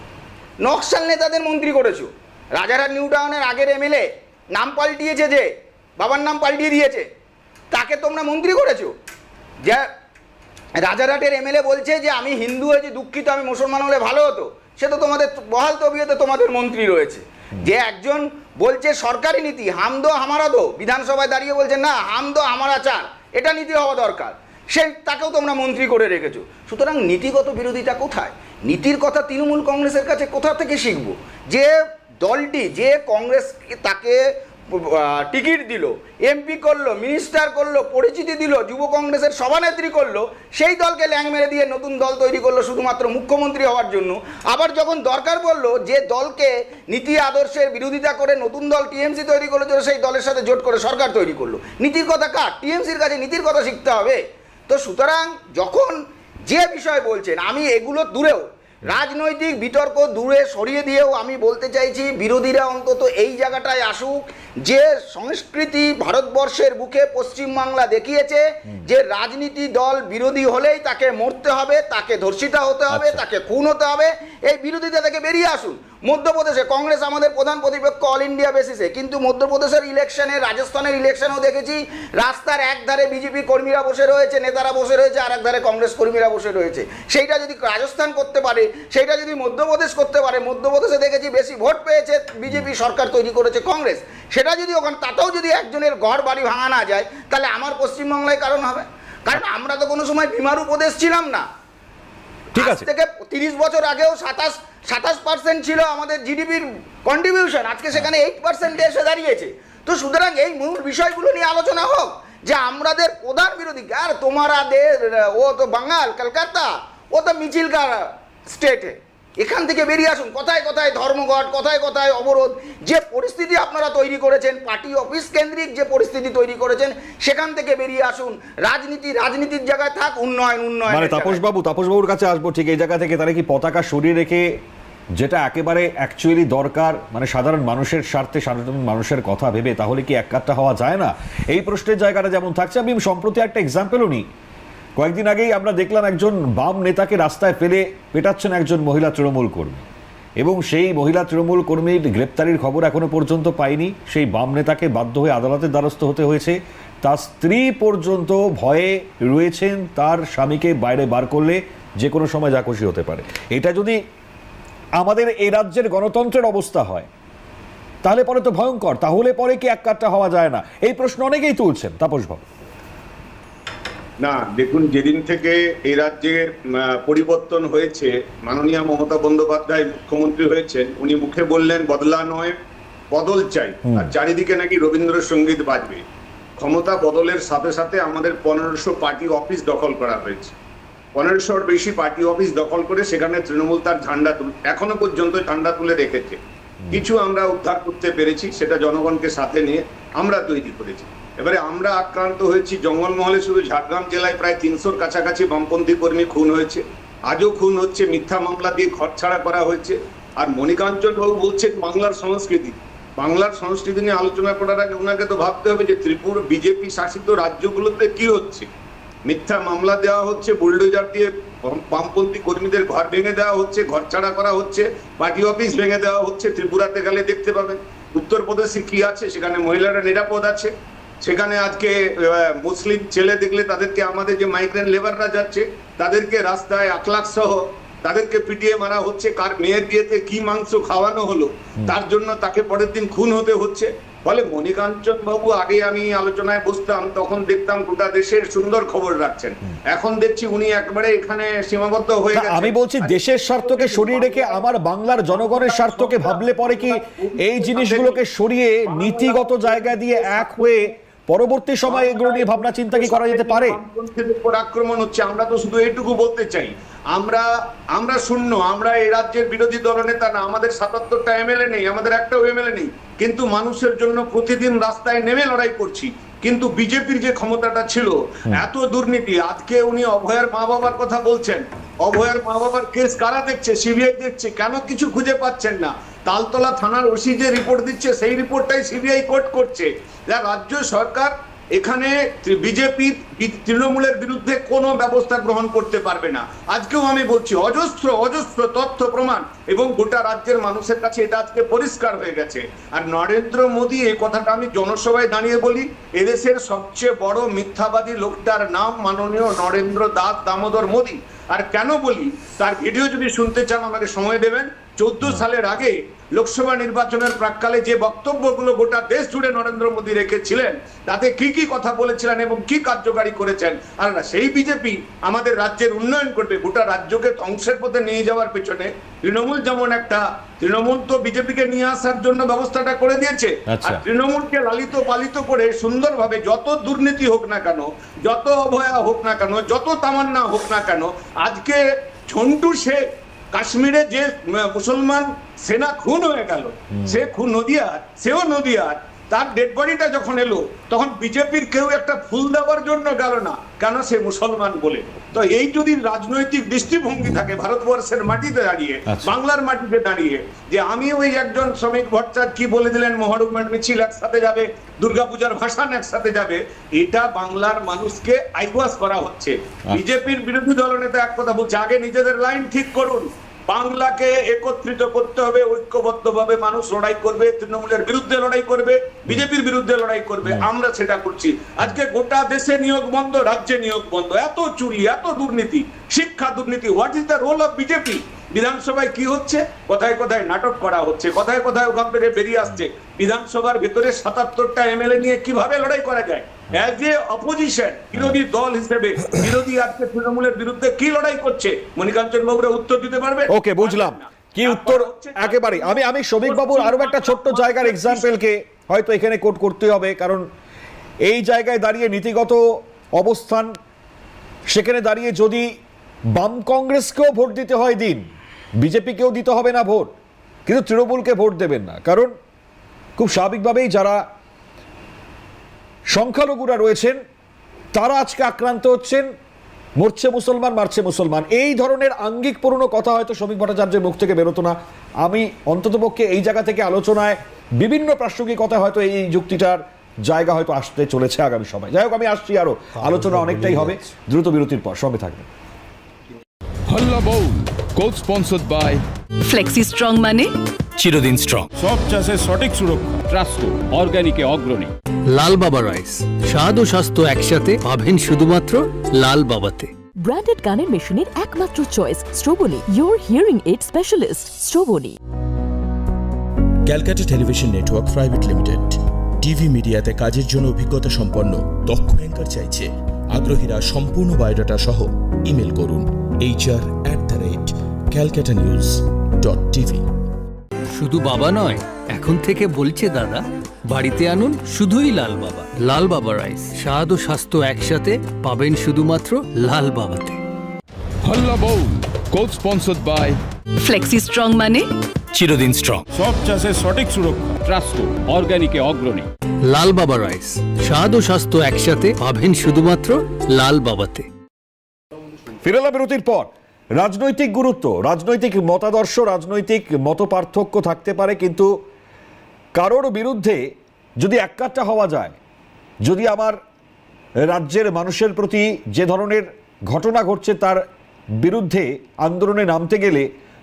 নকশাল নেতাদের মন্ত্রী করেছো। রাজারহাট নিউ টাউনের আগের এমএলএ নাম পাল্টিয়েছে, যে বাবার নাম পাল্টিয়ে দিয়েছে, তাকে তোমরা মন্ত্রী করেছো। যে রাজারহাটের এমএলএ বলছে যে আমি হিন্দু হয়েছি, দুঃখিত, আমি মুসলমান হলে ভালো হতো, সে তো তোমাদের বহাল তবিয়তে তোমাদের মন্ত্রী রয়েছে। যে একজন বলছে সরকারি নীতি হাম দো হামারা দো, বিধানসভায় দাঁড়িয়ে বলছে না হাম দো হামারা চার, এটা নীতি হওয়া দরকার, তাকেও তোমরা মন্ত্রী করে রেখেছো। সুতরাং নীতিগত বিরোধিতা কোথায়? নীতির কথা তৃণমূল কংগ্রেসের কাছে কোথা থেকে শিখবো? যে দলটি, যে কংগ্রেস তাকে টিকিট দিল, এমপি করলো, মিনিস্টার করলো, পরিচিতি দিল, যুব কংগ্রেসের সভানেত্রী করলো, সেই দলকে ল্যাং মেরে দিয়ে নতুন দল তৈরি করলো শুধুমাত্র মুখ্যমন্ত্রী হওয়ার জন্য। আবার যখন দরকার পড়লো, যে দলকে নীতি আদর্শের বিরোধিতা করে নতুন দল টিএমসি তৈরি করলো, সেই দলের সাথে জোট করে সরকার তৈরি করলো। নীতির কথা কার? টিএমসির কাছে নীতির কথা শিখতে হবে। তো সুতরাং যখন যে বিষয় বলছেন, আমি এগুলো দূরেও, রাজনৈতিক বিতর্ক দূরে সরিয়ে দিয়েও আমি বলতে চাইছি বিরোধীরা অন্তত এই জায়গাটায় আসুক যে সংস্কৃতি ভারতবর্ষের বুকে পশ্চিমবাংলা দেখিয়েছে যে রাজনীতি দল বিরোধী হলেই তাকে মরতে হবে, তাকে ধর্ষিতা হতে হবে, তাকে খুন হতে হবে। এই বিরোধিতা থেকে বেরিয়ে আসুন। মধ্যপ্রদেশে কংগ্রেস আমাদের প্রধান প্রতিপক্ষ অল ইন্ডিয়া বেসিসে, কিন্তু মধ্যপ্রদেশের ইলেকশনে, রাজস্থানের ইলেকশনেও দেখেছি রাস্তার এক ধারে বিজেপি কর্মীরা বসে রয়েছে, নেতারা বসে রয়েছে, আর এক ধারে কংগ্রেস কর্মীরা বসে রয়েছে। সেইটা যদি রাজস্থান করতে পারে, সেইটা যদি মধ্যপ্রদেশ করতে পারে, মধ্যপ্রদেশে দেখেছি বেশি ভোট পেয়েছে বিজেপি, সরকার তৈরি করেছে কংগ্রেস, সেটা যদি ওখানে তাতেও যদি একজনের ঘর বাড়ি ভাঙা না যায়, তাহলে আমার পশ্চিমবাংলায় কারণ হবে? কারণ আমরা তো কোনো সময় বিমারু প্রদেশ ছিলাম না। ঠিক আছে, থেকে 30 বছর আগেও 27% ছিল আমাদের জিডিপির কন্ট্রিবিউশন, আজকে সেখানে 8% এসে দাঁড়িয়েছে। তো সুতরাং এই মূল বিষয়গুলো নিয়ে আলোচনা হোক, যে আমাদের প্রধান বিরোধী আর তোমারা দেশ ও তো বাঙাল কলকাতা ও তো মিছিলকার স্টেটে, এখান থেকে বেরিয়ে আসুন। কথায় কথায় ধর্মঘট, কথায় কথায় অবরোধ, যে পরিস্থিতি আপনারা তৈরি করেছেন, পার্টি অফিস কেন্দ্রিক যে পরিস্থিতি তৈরি করেছেন, সেখান থেকে বেরিয়ে আসুন। রাজনীতির জায়গায় থাক, উন্নয়ন মানে তাপসবাবুর কাছে আসবো ঠিক এই জায়গা থেকে। তারা কি পতাকা সরিয়ে রেখে, যেটা একেবারে অ্যাকচুয়ালি দরকার, মানে সাধারণ মানুষের স্বার্থে সাধারণ মানুষের কথা ভেবে, তাহলে কি এক কাট্টা হওয়া যায় না? এই প্রশ্নের জায়গাটা যেমন থাকছে, আমি সম্প্রতি একটা এক্সাম্পলও নিই। কয়েকদিন আগেই আমরা দেখলাম একজন বাম নেতাকে রাস্তায় ফেলে পেটাচ্ছেন একজন মহিলা তৃণমূল কর্মী, এবং সেই মহিলা তৃণমূল কর্মীর গ্রেপ্তারির খবর এখনো পর্যন্ত পাইনি। সেই বাম নেতাকে বাধ্য হয়ে আদালতের দ্বারস্থ হতে হয়েছে। তার স্ত্রী পর্যন্ত ভয়ে রয়েছেন, তার স্বামীকে বাইরে বার করলে যে কোনো সময় যা খুশি হতে পারে। এটা যদি আমাদের এই রাজ্যের গণতন্ত্রের অবস্থা হয়, তাহলে পরে তো ভয়ঙ্কর। তাহলে পরে কি এক কাট্টা হওয়া যায় না? এই প্রশ্ন অনেকেই তুলছেন। তাপসবাবু, না দেখুন, যেদিন থেকে এই রাজ্যের পরিবর্তন হয়েছে, মাননীয় মমতা বন্দ্যোপাধ্যায় মুখ্যমন্ত্রী হয়েছেন, উনি মুখে বললেন বদলা নয় বদল চাই, আর চারিদিকে নাকি রবীন্দ্রসঙ্গীত বাজবে। ক্ষমতা বদলের সাথে সাথে আমাদের 1500 পার্টি অফিস দখল করা হয়েছে। 1500-র বেশি পার্টি অফিস দখল করে সেখানে তৃণমূল তার ঝান্ডা এখনো পর্যন্ত ঝান্ডা তুলে রেখেছে। কিছু আমরা উদ্ধার করতে পেরেছি, সেটা জনগণকে সাথে নিয়ে আমরা তৈরি করেছি। এবারে আমরা আক্রান্ত হয়েছি জঙ্গলমহলে। শুধু ঝাড়গ্রাম জেলায় প্রায় 300-র কাছাকাছি বামপন্থী কর্মী খুন হয়েছে, আজও খুন হচ্ছে, মিথ্যা মামলা দিয়ে ঘর ছাড়া করা হয়েছে। আর মণিকাঞ্চন বাবু বলছেন বাংলার সংস্কৃতি নিয়ে আলোচনা করার আগে ওনাকে তো ভাবতে হবে যে ত্রিপুরা বিজেপি শাসিত রাজ্যগুলোতে কি হচ্ছে। মিথ্যা মামলা দেওয়া হচ্ছে, বুলডোজার দিয়ে বামপন্থী কর্মীদের ঘর ভেঙে দেওয়া হচ্ছে, ঘর ছাড়া করা হচ্ছে, পার্টি অফিস ভেঙে দেওয়া হচ্ছে। ত্রিপুরাতে গেলে দেখতে পাবেন। উত্তরপ্রদেশে কি আছে? সেখানে মহিলারা নিরাপদ আছে। সেখানে আজকে মুসলিম ছেলে দেখলে তাদেরকে, আমাদের যে মাইগ্রেন্ট লেবাররা যাচ্ছে তাদেরকে রাস্তায় 1 লাখ সহ তাদেরকে পিটিয়ে মারা হচ্ছে। কার মেয়ের বিয়েতে কি মাংস খাওয়ানো হলো তার জন্য তাকে পরের দিন খুন হতে হচ্ছে। ফলে মণিকাঞ্চন বাবু, আগে আমি আলোচনায় বসতাম তখন দেখতাম গোটা দেশের সুন্দর খবর রাখছেন, এখন দেখছি উনি একবারে এখানে সীমাবদ্ধ হয়ে গেছেন। আমি বলছি দেশের স্বার্থকে সরিয়ে রেখে আমার বাংলার জনগণের স্বার্থকে ভাবলে পরে কি এই জিনিসগুলোকে সরিয়ে নীতিগত জায়গা দিয়ে এক হয়ে পরবর্তী সময় এগুলো নিয়ে ভাবনা চিন্তা কি করা যেতে পারে? আক্রমণ হচ্ছে, আমরা তো শুধু এইটুকু বলতে চাই, আমরা শূন্য, আমরা এই রাজ্যের বিরোধী দলনেতা না, আমাদের 77টা এমএলএ নেই, আমাদের একটাও এমএলএ নেই, কিন্তু মানুষের জন্য প্রতিদিন রাস্তায় নেমে লড়াই করছি। কিন্তু বিজেপির যে ক্ষমতাটা ছিল, এত দুর্নীতি। আজকে উনি অভয়ার মা বাবার কথা বলছেন, অভয়ার মা বাবার কেস কারা দেখছে? সিবিআই দেখছে। কেন কিছু খুঁজে পাচ্ছেন না? তালতলা থানার ওসি যে রিপোর্ট দিচ্ছে সেই রিপোর্টটাই সিবিআই কোর্ট করছে। রাজ্য সরকার এখানে বিজেপি তৃণমূলের বিরুদ্ধে কোনো ব্যবস্থা গ্রহণ করতে পারবে না। আজকেও আমি বলছি, অজস্র তথ্য প্রমাণ এবং গোটা রাজ্যের মানুষের কাছে এটা আজকে পরিষ্কার হয়ে গেছে। আর নরেন্দ্র মোদী, এই কথাটা আমি জনসভায় দাঁড়িয়ে বলি, এদেশের সবচেয়ে বড় মিথ্যাবাদী লোকটার নাম মাননীয় নরেন্দ্র দামোদর মোদী। আর কেন বলি, তার ভিডিও যদি শুনতে চান আমাকে সময় দেবেন। 14 সালের আগে লোকসভা নির্বাচনের প্রাক্কালে যে বক্তব্যগুলো গোটা দেশ জুড়ে নরেন্দ্র মোদী রেখেছিলেন, তাতে কি কি কথা বলেছিলেন এবং কি কার্যকারী করেছেন। আর সেই বিজেপি আমাদের রাজ্যের উন্নয়ন করবে, গোটা রাজ্যকে ধ্বংসের পথে নিয়ে যাওয়ার পেছনে তৃণমূল যেমন তৃণমূল তো বিজেপিকে নিয়ে আসার জন্য ব্যবস্থাটা করে দিয়েছে। আর তৃণমূলকে লালিত পালিত করে সুন্দরভাবে যত দুর্নীতি হোক না কেন, যত অভয়া হোক না কেন, যত তামান্না হোক না কেন, আজকে ঝন্টু শেখ কাশ্মীরে যে মুসলমান সেনা খুন হয়ে গেল, সে খুন সেও নদিয়ার, তার ডেড বডিটা যখন এলো তখন বিজেপির কেউ একটা ফুল দেওয়ার জন্য গেল না, কেন? সে মুসলমান বলে। তো এই যদি রাজনৈতিক দৃষ্টিভঙ্গি থাকে ভারতবর্ষের মাটিতে দাঁড়িয়ে, বাংলার মাটিতে দাঁড়িয়ে, যে আমি ওই একজন শ্রমিক ভট্টাচার্য কি বলে দিলেন, মহারুমান মিছিল একসাথে যাবে, দুর্গাপূজার ভাষণ একসাথে যাবে, এটা বাংলার মানুষকে আইওয়াস করা হচ্ছে। বিজেপির বিরোধী দলনেতা এক কথা বলছে, আগে নিজেদের লাইন ঠিক করুন, বাংলাকে একত্রিত করতে হবে, ঐক্যবদ্ধভাবে মানুষ লড়াই করবে, তৃণমূলের বিরুদ্ধে লড়াই করবে, বিজেপির বিরুদ্ধে লড়াই করবে। আমরা সেটা করছি। আজকে গোটা দেশে নিয়োগ বন্ধ, রাজ্যে নিয়োগ বন্ধ, এত চুরি, এত দুর্নীতি, শিক্ষা দুর্নীতি। What is the role of BJP? বিধানসভায় কি হচ্ছে? কোথায় কোথায় নাটক করা হচ্ছে, কোথায় কোথায় ওখান থেকে বেরিয়ে আসছে। বিধানসভার ভেতরে 77টা এমএলএ নিয়ে কিভাবে লড়াই করা যায়? অ্যাজ এ অপোজিশন, বিরোধী দল হিসেবে বিরোধী আজকে তৃণমূলের বিরুদ্ধে কি লড়াই করছে? মণিকাঞ্চন বাবুরা উত্তর দিতে পারবে? ওকে, বুঝলাম কি উত্তর একেবারে। আমি শ্রমিক বাবুর আরো একটা ছোট্ট জায়গার এক্সাম্পলকে হয়তো এখানে কোট করতে হবে, কারণ এই জায়গায় দাঁড়িয়ে নীতিগত অবস্থান, সেখানে দাঁড়িয়ে যদি বাম কংগ্রেসকেও ভোট দিতে হয় দিন, বিজেপিকেও দিতে হবে না ভোট, কিন্তু তৃণমূলকে ভোট দেবেন না। কারণ খুব স্বাভাবিকভাবেই যারা সংখ্যালঘুরা রয়েছেন তারা আজকে আক্রান্ত হচ্ছেন, মরছে মুসলমান মারছে মুসলমান, এই ধরনের আঙ্গিকপূর্ণ কথা হয়তো শ্রমিক ভট্টাচার্যের মুখ থেকে বেরোতো না। আমি অন্ততপক্ষে এই জায়গা থেকে আলোচনায় বিভিন্ন প্রাসঙ্গিকতা হয়তো এই যুক্তিটার জায়গা হয়তো আসতে চলেছে আগামী সময়। যাই হোক, আমি আসছি, আরো আলোচনা অনেকটাই হবে দ্রুত বিরতির পর, সঙ্গে থাকবেন। Halla Bol coach sponsored by Flexi Strong মানে চিরদিন স্ট্রং, সব চাষের সঠিক সুরক্ষা, ট্রাস্কো অর্গানিকে অগ্রণী। লাল বাবা রাইস, স্বাদ ও স্বাস্থ্য একসাথে পাবেন শুধুমাত্র লাল বাবাতে। ব্র্যান্ডেড গানের মেশিনের একমাত্র চয়েস স্ট্রোবনি, ইয়োর হিয়ারিং এইড স্পেশালিস্ট স্ট্রোবনি। Calcutta television network private limited TV মিডিয়াতে কাজের জন্য অভিজ্ঞতা সম্পন্ন দক্ষ অ্যাঙ্কার চাইছে। আগ্রহীরা সম্পূর্ণ বায়োডাটা সহ ইমেল করুন hr@calcatanews.tv। শুধু বাবা নয়, এখন থেকে বলছে দাদা, বাড়িতে আনুন শুধুই লাল বাবা। লাল বাবা রাইস, স্বাদ ও স্বাস্থ্য একসাথে পাবেন শুধুমাত্র লাল বাবাতে। Halla Bol coach sponsored by Flexi Strong মানে চিরদিন স্ট্রং, সব চাষের সঠিক সুরক্ষা, ট্রাস্কো অর্গানিকে অগ্রণী। লাল বাবা রাইস, স্বাদ ও স্বাস্থ্য একসাথে পাবেন শুধুমাত্র লাল বাবাতে। ফিরেলা বিরতির পর। রাজনৈতিক গুরুত্ব, রাজনৈতিক মতাদর্শ, রাজনৈতিক মতপার্থক্য থাকতে পারে, কিন্তু কারোর বিরুদ্ধে যদি এককাট্টা হওয়া যায়, যদি আমার রাজ্যের মানুষের প্রতি যে ধরনের ঘটনা ঘটছে তার বিরুদ্ধে আন্দোলনে নামতে গেলে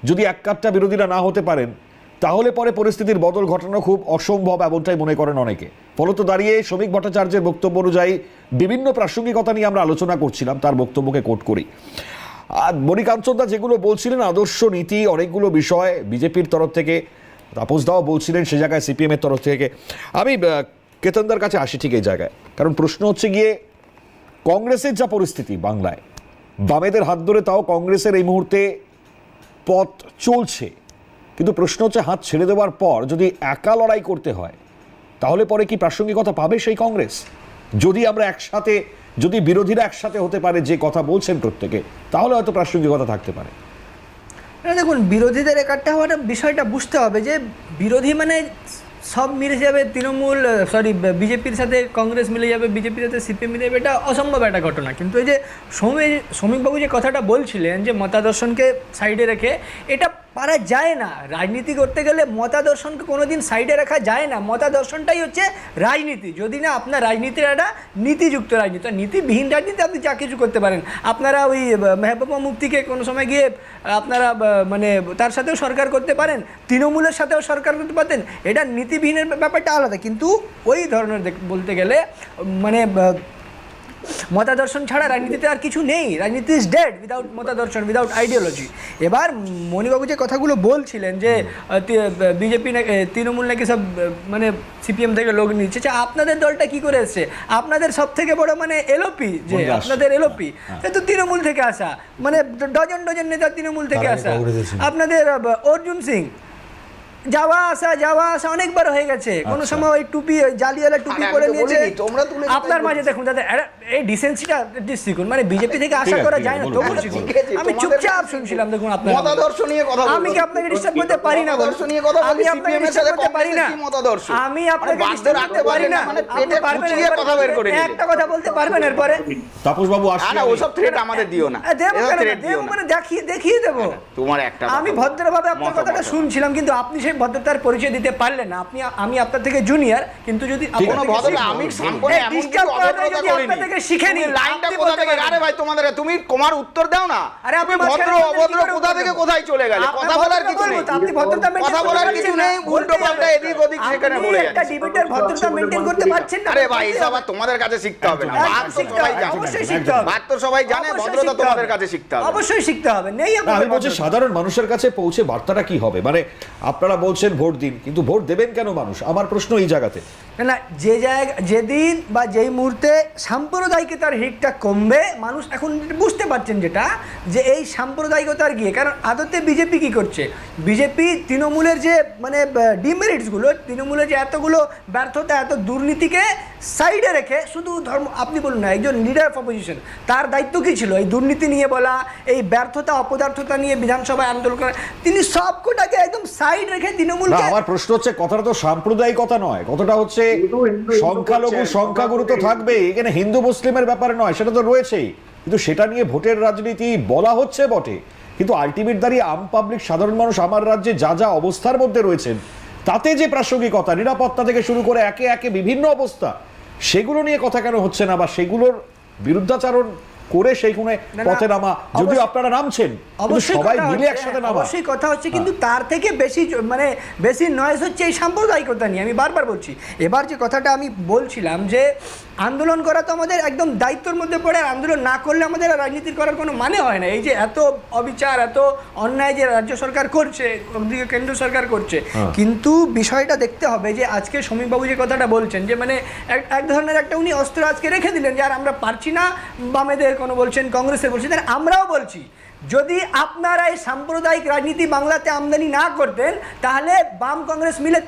যদি এককাট্টা বিরোধীরা না হতে পারেন, তাহলে পরে পরিস্থিতির বদল ঘটানো খুব অসম্ভব, এমনটাই মনে করেন অনেকে। ফলত দাঁড়িয়ে শ্রমিক ভট্টাচার্যের বক্তব্য অনুযায়ী বিভিন্ন প্রাসঙ্গিকতা নিয়ে আমরা আলোচনা করছিলাম, তার বক্তব্যকে কোট করি। আর মণিকাঞ্চনদা যেগুলো বলছিলেন, আদর্শ নীতি, অনেকগুলো বিষয় বিজেপির তরফ থেকে, তাপসদাও বলছিলেন সে জায়গায় সিপিএমের তরফ থেকে। আমি কেতনদার কাছে আসি ঠিক এই জায়গায়, কারণ প্রশ্ন হচ্ছে গিয়ে কংগ্রেসের যা পরিস্থিতি বাংলায়, বামেদের হাত ধরে তাও কংগ্রেসের এই মুহূর্তে পথ চলছে, কিন্তু প্রশ্ন হচ্ছে হাত ছেড়ে দেওয়ার পর যদি একা লড়াই করতে হয়, তাহলে পরে কি প্রাসঙ্গিকতা পাবে সেই কংগ্রেস? যদি আমরা একসাথে, যদি বিরোধীরা একসাথে হতে পারে যে কথা বলছেন প্রত্যেকে, তাহলে হয়তো প্রাসঙ্গিকতা থাকতে পারে। দেখুন, বিরোধীদের একাট্টা হওয়াটা বিষয়টা বুঝতে হবে যে বিরোধী মানে সব মিলে যাবে তৃণমূল, বিজেপির সাথে কংগ্রেস মিলে যাবে, বিজেপির সাথে সিপিএম মিলে যাবে, এটা অসম্ভব একটা ঘটনা। কিন্তু এই যে শ্রমিকবাবু যে কথাটা বলছিলেন যে মতাদর্শনকে সাইডে রেখে, এটা পারা যায় না। রাজনীতি করতে গেলে মতাদর্শনকে কোনোদিন সাইডে রাখা যায় না। মতাদর্শনটাই হচ্ছে রাজনীতি। যদি না আপনার রাজনীতির একটা নীতিযুক্ত রাজনীতি, নীতিবিহীন রাজনীতি আপনি যা কিছু করতে পারেন। আপনারা ওই মেহবুবা মুফতিকে কোনো সময় গিয়ে আপনারা মানে তার সাথেও সরকার করতে পারেন, তৃণমূলের সাথেও সরকার করতে পারতেন, এটা নীতিবিহীনের ব্যাপারটা আলাদা। কিন্তু ওই ধরনের বলতে গেলে মানে মতাদর্শন ছাড়া রাজনীতিতে আর কিছু নেই। রাজনীতি ইজ ডেড উইদাউট মতাদর্শন, উইদাউট আইডিওলজি। এবার মণিবাবু যে কথাগুলো বলছিলেন যে বিজেপি তৃণমূল নাকি সব মানে সিপিএম থেকে লোক নিচ্ছে, আপনাদের দলটা কি করে এসছে? আপনাদের সব থেকে বড় মানে এলওপি, যে আপনাদের এলওপি সে তো তৃণমূল থেকে আসা, মানে ডজন ডজন নেতা তৃণমূল থেকে আসা। আপনাদের অর্জুন সিং যাওয়া আসা অনেকবার হয়ে গেছে। কোন সময় ওই টুপি, ওই জালিওয়ালা টুপি পরে নিয়েছে আপনার মাঝে। দেখুন দাদা, এই ডিসেন্সিটা শিখুন, মানে বিজেপি থেকে আশা করা যায় না, তবু শিখুন। আমি চুপচাপ শুনছিলাম। দেখুন, আপনার মতাদর্শ নিয়ে কথা বলবো, আমি কি আপনাকে ডিস্টার্ব করতে পারি না? মতাদর্শ নিয়ে কথা বলি, আমি আপনাকে ডিস্টার্ব করতে পারি না। মতাদর্শ আমি আপনাকে ডিস্টার্ব করতে পারি না। মানে পেটে কুচিয়ে কথা বের করে নিন। একটা কথা বলতে পারবেন এরপরে? তাপস বাবু আসলে না, ওসব থ্রেট আমাদের দিও না। দেব মানে দেখিয়ে দেব। তোমার একটা আমি ভদ্রভাবে আপনার কথাটা শুনছিলাম, কিন্তু আপনি সেই ভদ্রতার পরিচয় দিতে পারলেন না। আমি আপনার থেকে জুনিয়র, কিন্তু যদি আমি সামনে এমন কিছু অভদ্রতা করিনি। শিখে নিন লাইনটা কোথা থেকে? আরে ভাই, তোমার উত্তর দাও না। আরে আপনি ভদ্র অভদ্র কোথা থেকে কোথায় চলে গেলে? কথা বলার কিছু নেই, আপনি ভদ্রতা মেইনটেইন কথা বলার কিছু নেই, উল্টো পাল্টা এদিক ওদিক সেখানে বলে যাচ্ছে। একটা ডিবেটের ভদ্রতা মেইনটেইন করতে পারছেন না? আরে ভাই, এসব আর তোমাদের কাছে শিখতে হবে না। বাদ তো সবাই জানে, অবশ্যই শিখতে হবে। বাদ তো সবাই জানে, ভদ্রতা তোমাদের কাছে শিখতে হবে। অবশ্যই শিখতে হবে। নেই আমি বলছি সাধারণ মানুষের কাছে পৌঁছে বার্তাটা কি হবে? মানে আপনারা বলছেন ভোট দিন, কিন্তু ভোট দেবেন কেন মানুষ? আমার প্রশ্ন এই জায়গাতে। না না, যে জায়গা যেদিন বা যেই মুহূর্তে সাম্প্রদায়িকতার হিটটা কমবে, মানুষ এখন বুঝতে পারছেন যেটা, যে এই সাম্প্রদায়িকতার গিয়ে, কারণ আদতে বিজেপি কি করছে, বিজেপি তৃণমূলের যে মানে ডিমেরিটসগুলো, তৃণমূলের যে এতগুলো ব্যর্থতা, এত দুর্নীতিকে সাইডে রেখে শুধু ধর্ম, আপনি বলুন না, একজন লিডার অফ অপোজিশন, তার দায়িত্ব কী ছিল? এই দুর্নীতি নিয়ে বলা, এই ব্যর্থতা অপদার্থতা নিয়ে বিধানসভায় আন্দোলন করা। তিনি সবকটাকে একদম সাইড রেখে তৃণমূলকে। আমার প্রশ্ন হচ্ছে, কথাটা তো সাম্প্রদায়িকতা নয়, কথাটা হচ্ছে সংখ্যালঘু সংখ্যাগুরু তো থাকবেই, এখানে হিন্দু মুসলিমের ব্যাপার নয়, সেটা তো রয়েছেই, কিন্তু সেটা নিয়ে ভোটের রাজনীতি বলা হচ্ছে বটে, কিন্তু আলটিমেট দাঁড়িয়ে আম পাবলিক সাধারণ মানুষ আমার রাজ্যে যা যা অবস্থার মধ্যে রয়েছেন, তাতে যে প্রাসঙ্গিকতা, নিরাপত্তা থেকে শুরু করে একে একে বিভিন্ন অবস্থা, সেগুলো নিয়ে কথা কেন হচ্ছে না, বা সেগুলোর বিরুদ্ধাচারণ করে সেইখানে পথে নামা, যদিও আপনারা নামছেন, সবাই মিলে একসাথে নামা। অবশ্যই কথা হচ্ছে, কিন্তু তার থেকে বেশি মানে বেশি নয়েজ হচ্ছে এই সাম্প্রদায়িকতা নিয়ে। আমি বারবার বলছি, এবার যে কথাটা আমি বলছিলাম, যে আন্দোলন করা তো আমাদের একদম দায়িত্বের মধ্যে পড়ে, আর আন্দোলন না করলে আমাদের রাজনীতি করার কোনো মানে হয় না। এই যে এত অবিচার, এত অন্যায় যে রাজ্য সরকার করছে, ওদিকে কেন্দ্র সরকার করছে, কিন্তু বিষয়টা দেখতে হবে যে আজকে সমীকবাবু যে কথাটা বলছেন, যে মানে এক ধরনের একটা উনি অস্ত্র আজকে রেখে দিলেন, যে আর আমরা পারছি না, বামেদের কোনো বলছেন, কংগ্রেসের বলছেন, আমরাও বলছি, যদি আপনারা এই সাম্প্রদায়িক রাজনীতি বাংলাতে আমদানি না করতেন, তাহলে বাম কংগ্রেস মিলে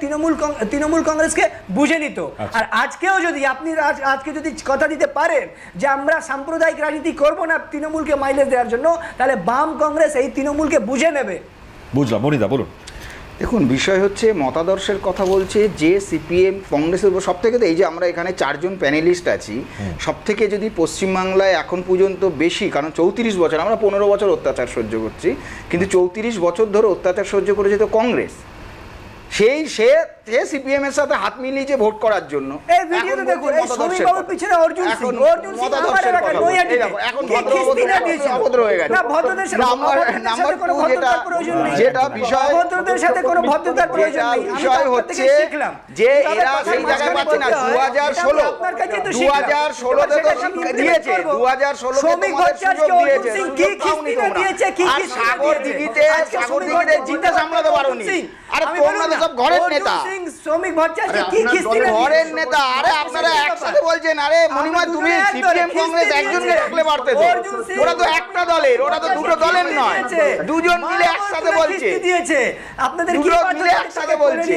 তৃণমূল কংগ্রেসকে বুঝে নিত। আর আজকেও যদি আপনি আজকে যদি কথা দিতে পারেন যে আমরা সাম্প্রদায়িক রাজনীতি করব না তৃণমূলকে মাইলেজ দেওয়ার জন্য, তাহলে বাম কংগ্রেস এই তৃণমূলকে বুঝে নেবে। বুঝলাম। মনিদা বলুন। দেখুন, বিষয় হচ্ছে মতাদর্শের কথা বলছে, যে সিপিএম কংগ্রেসের উপর সব থেকে, তো এই যে আমরা এখানে 4 জন প্যানেলিস্ট আছি, সব থেকে যদি পশ্চিমবাংলায় এখন পর্যন্ত বেশি, কারণ 34 বছর, আমরা 15 বছর অত্যাচার সহ্য করছি, কিন্তু 34 বছর ধরে অত্যাচার সহ্য করেছে তো কংগ্রেস, সে সিপিএম এর সাথে হাত মিলিয়েছে ভোট করার জন্য। এই ভিডিওতে দেখুন, এই সমীকবাবুর পিছনে অর্জুন সিং মতাদর্শের কথা এখন অভদ্র হয়ে গেছে। না, ভদ্রদের সাথে কোনো ভদ্রতার প্রয়োজন নেই, যেটা বিষয়, ভদ্রদের সাথে কোনো ভদ্রতার প্রয়োজন নেই। বিষয় হচ্ছে যে এরা সেই জায়গায় পাচ্ছে না। 2016 তো দিয়েছে, 2016 শ্রমিক ভট্টাচার্য দিয়েছে, কি কিস্তিতে দিয়েছে, কি আর সাগর দিঘিতে জিতে সামলাতে পারোনি। আরে তোমরা তো সব ঘরের নেতা, শ্রমিক ভট্টাচার্য কি কিস্তিতে ঘরের নেতা। আরে আপনারা একসাথে বলছেন, আরে মনিময় তুমি সিপিএম কংগ্রেস একজনকে রাখলে পারতে তো, ওরা তো একটা দলের, ওরা তো দুটো দলের নয়, দুজন মিলে একসাথে বলছে, দিয়েছে আপনাদের কি মিলে একসাথে বলছে।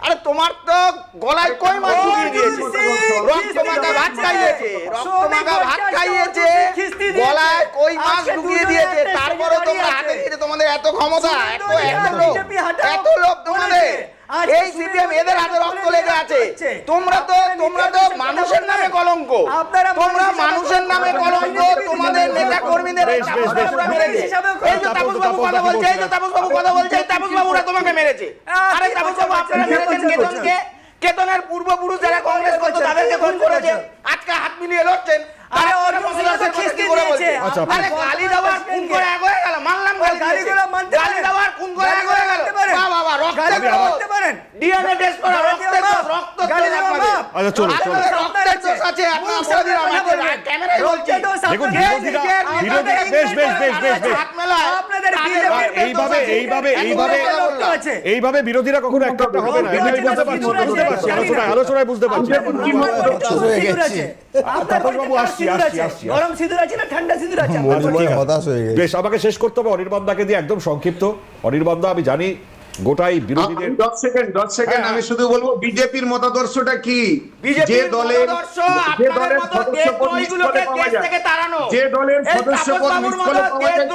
আরে তোমার তো গলায় কই মাছ ঢুকিয়ে দিয়েছে, রক্ত মাখা ভাত খাইয়েছে, গলায় কই মাছ ঢুকিয়ে দিয়েছে, তারপরে তোমরা হাতে দিয়েছে, তোমাদের এত ক্ষমতা, এত লোভ তোমাদের। এই সিপিএম এদের হাতে রক্ত লেগে আছে, তোমরা তো মানুষের নামে কলঙ্ক, তোমরা মানুষের নামে কলঙ্ক, তোমাদের নেতা কর্মীদের। এই যে তাপস বাবু কথা বলছে, এই যে তাপস বাবু কথা বলছে, এই তাপস বাবুরা তোমাকে মেরেছে। আরে তাপস বাবু আপনারা মেরেছেন কেতনকে, কেতনের পূর্বপুরুষ যারা কংগ্রেস করতো তাদেরকে খুন করেছে, আজকে হাত মিলিয়ে লড়ছেন। আরে গালি দেওয়ার খুন করে এক হয়ে গেল, মানলাম গালি দেওয়ার খুন করে এক হয়ে গেল, বাবা রক্ত পারেন, ডিএনএ টেস্ট করা, রক্ত আছে, আপনারা বলে আমাদের ক্যামেরায় বলছি। দেখুন, এইভাবে বিরোধীরা কখনো একটা হবে না, এটা আমি বুঝতে পারছি, আলোচনায় বুঝতে পারছি। তাপসবাবু আসছি। গরম সিঁদুর আছে না ঠান্ডা সিঁদুর আছে? বেশ, আমাকে শেষ করতে হবে অনির্বাণদাকে দিয়ে, একদম সংক্ষিপ্ত। অনির্বাণদা, আমি জানি গোটাই বিরোধীদের 10 সেকেন্ড আমি শুধু বলবো বিজেপির মতাদর্শটা কি, যে দলের সদস্যপদ নিষ্ফলে পাওয়া যায়, যে দলের সদস্যপদ নিষ্ফলে পাওয়া যায়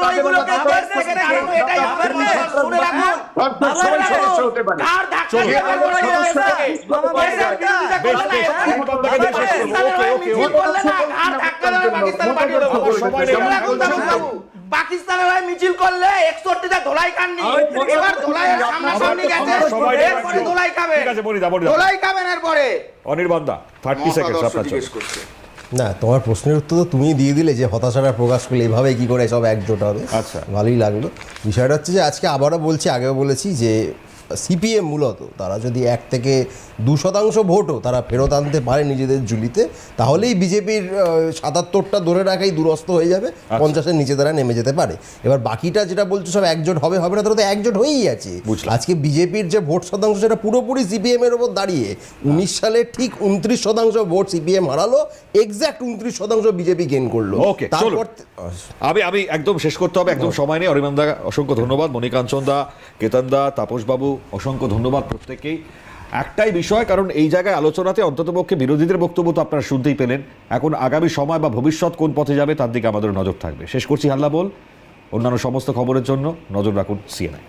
তাদের মতাদর্শ সদস্য হতে পারে। পাকিস্তানের হয়ে মিছিল করলে 61টা ধোলাই খাননি, এবার ধোলাইয়ের সামনাসামনি গেছে, এরপরে ধোলাই খাবে, ঠিক আছে বনিদা, ধোলাই খাবেন এরপরে। অনির্বাণদা 30 সেকেন্ড আপনার জিজ্ঞেস করছে। না, তোমার প্রশ্নের উত্তর তো তুমি দিয়ে দিলে, যে হতাশাটা প্রকাশ করলে এভাবে কি করে সব একজোট হবে। আচ্ছা, ভালোই লাগলো। বিষয়টা হচ্ছে যে আজকে আবারও বলছি, আগেও বলেছি, যে সিপিএম মূলত তারা যদি 1-2% ভোটও তারা ফেরত আনতে পারে নিজেদের ঝুলিতে, তাহলেই বিজেপির 77টা ধরে রাখাই দুরস্ত হয়ে যাবে, 50-এর নিচে তারা নেমে যেতে পারে। এবার বাকিটা যেটা বলছো সব একজোট হবে না, তারা তো একজোট হয়েই আছে। আজকে বিজেপির যে ভোট শতাংশ সেটা পুরোপুরি সিপিএম এর ওপর দাঁড়িয়ে। 19 সালে ঠিক 29% ভোট সিপিএম হারালো, এক্স্যাক্ট 29% বিজেপি গেইন করলো। ওকে, তারপর আমি একদম শেষ করতে হবে, একদম সময় নেই। অরিমান্দা অসংখ্য ধন্যবাদ, মণিকাঞ্চন দা, কেতন দা, তাপস বাবু অসংখ্য ধন্যবাদ প্রত্যেকেই। একটাই বিষয়, কারণ এই জায়গায় আলোচনাতে অন্ততপক্ষে বিরোধীদের বক্তব্য তো আপনারা শুনতেই পেলেন। এখন আগামী সময় বা ভবিষ্যৎ কোন পথে যাবে তার দিকে আমাদের নজর থাকবে। শেষ করছি হাল্লা বল। অন্যান্য সমস্ত খবরের জন্য নজর রাখুন CNN।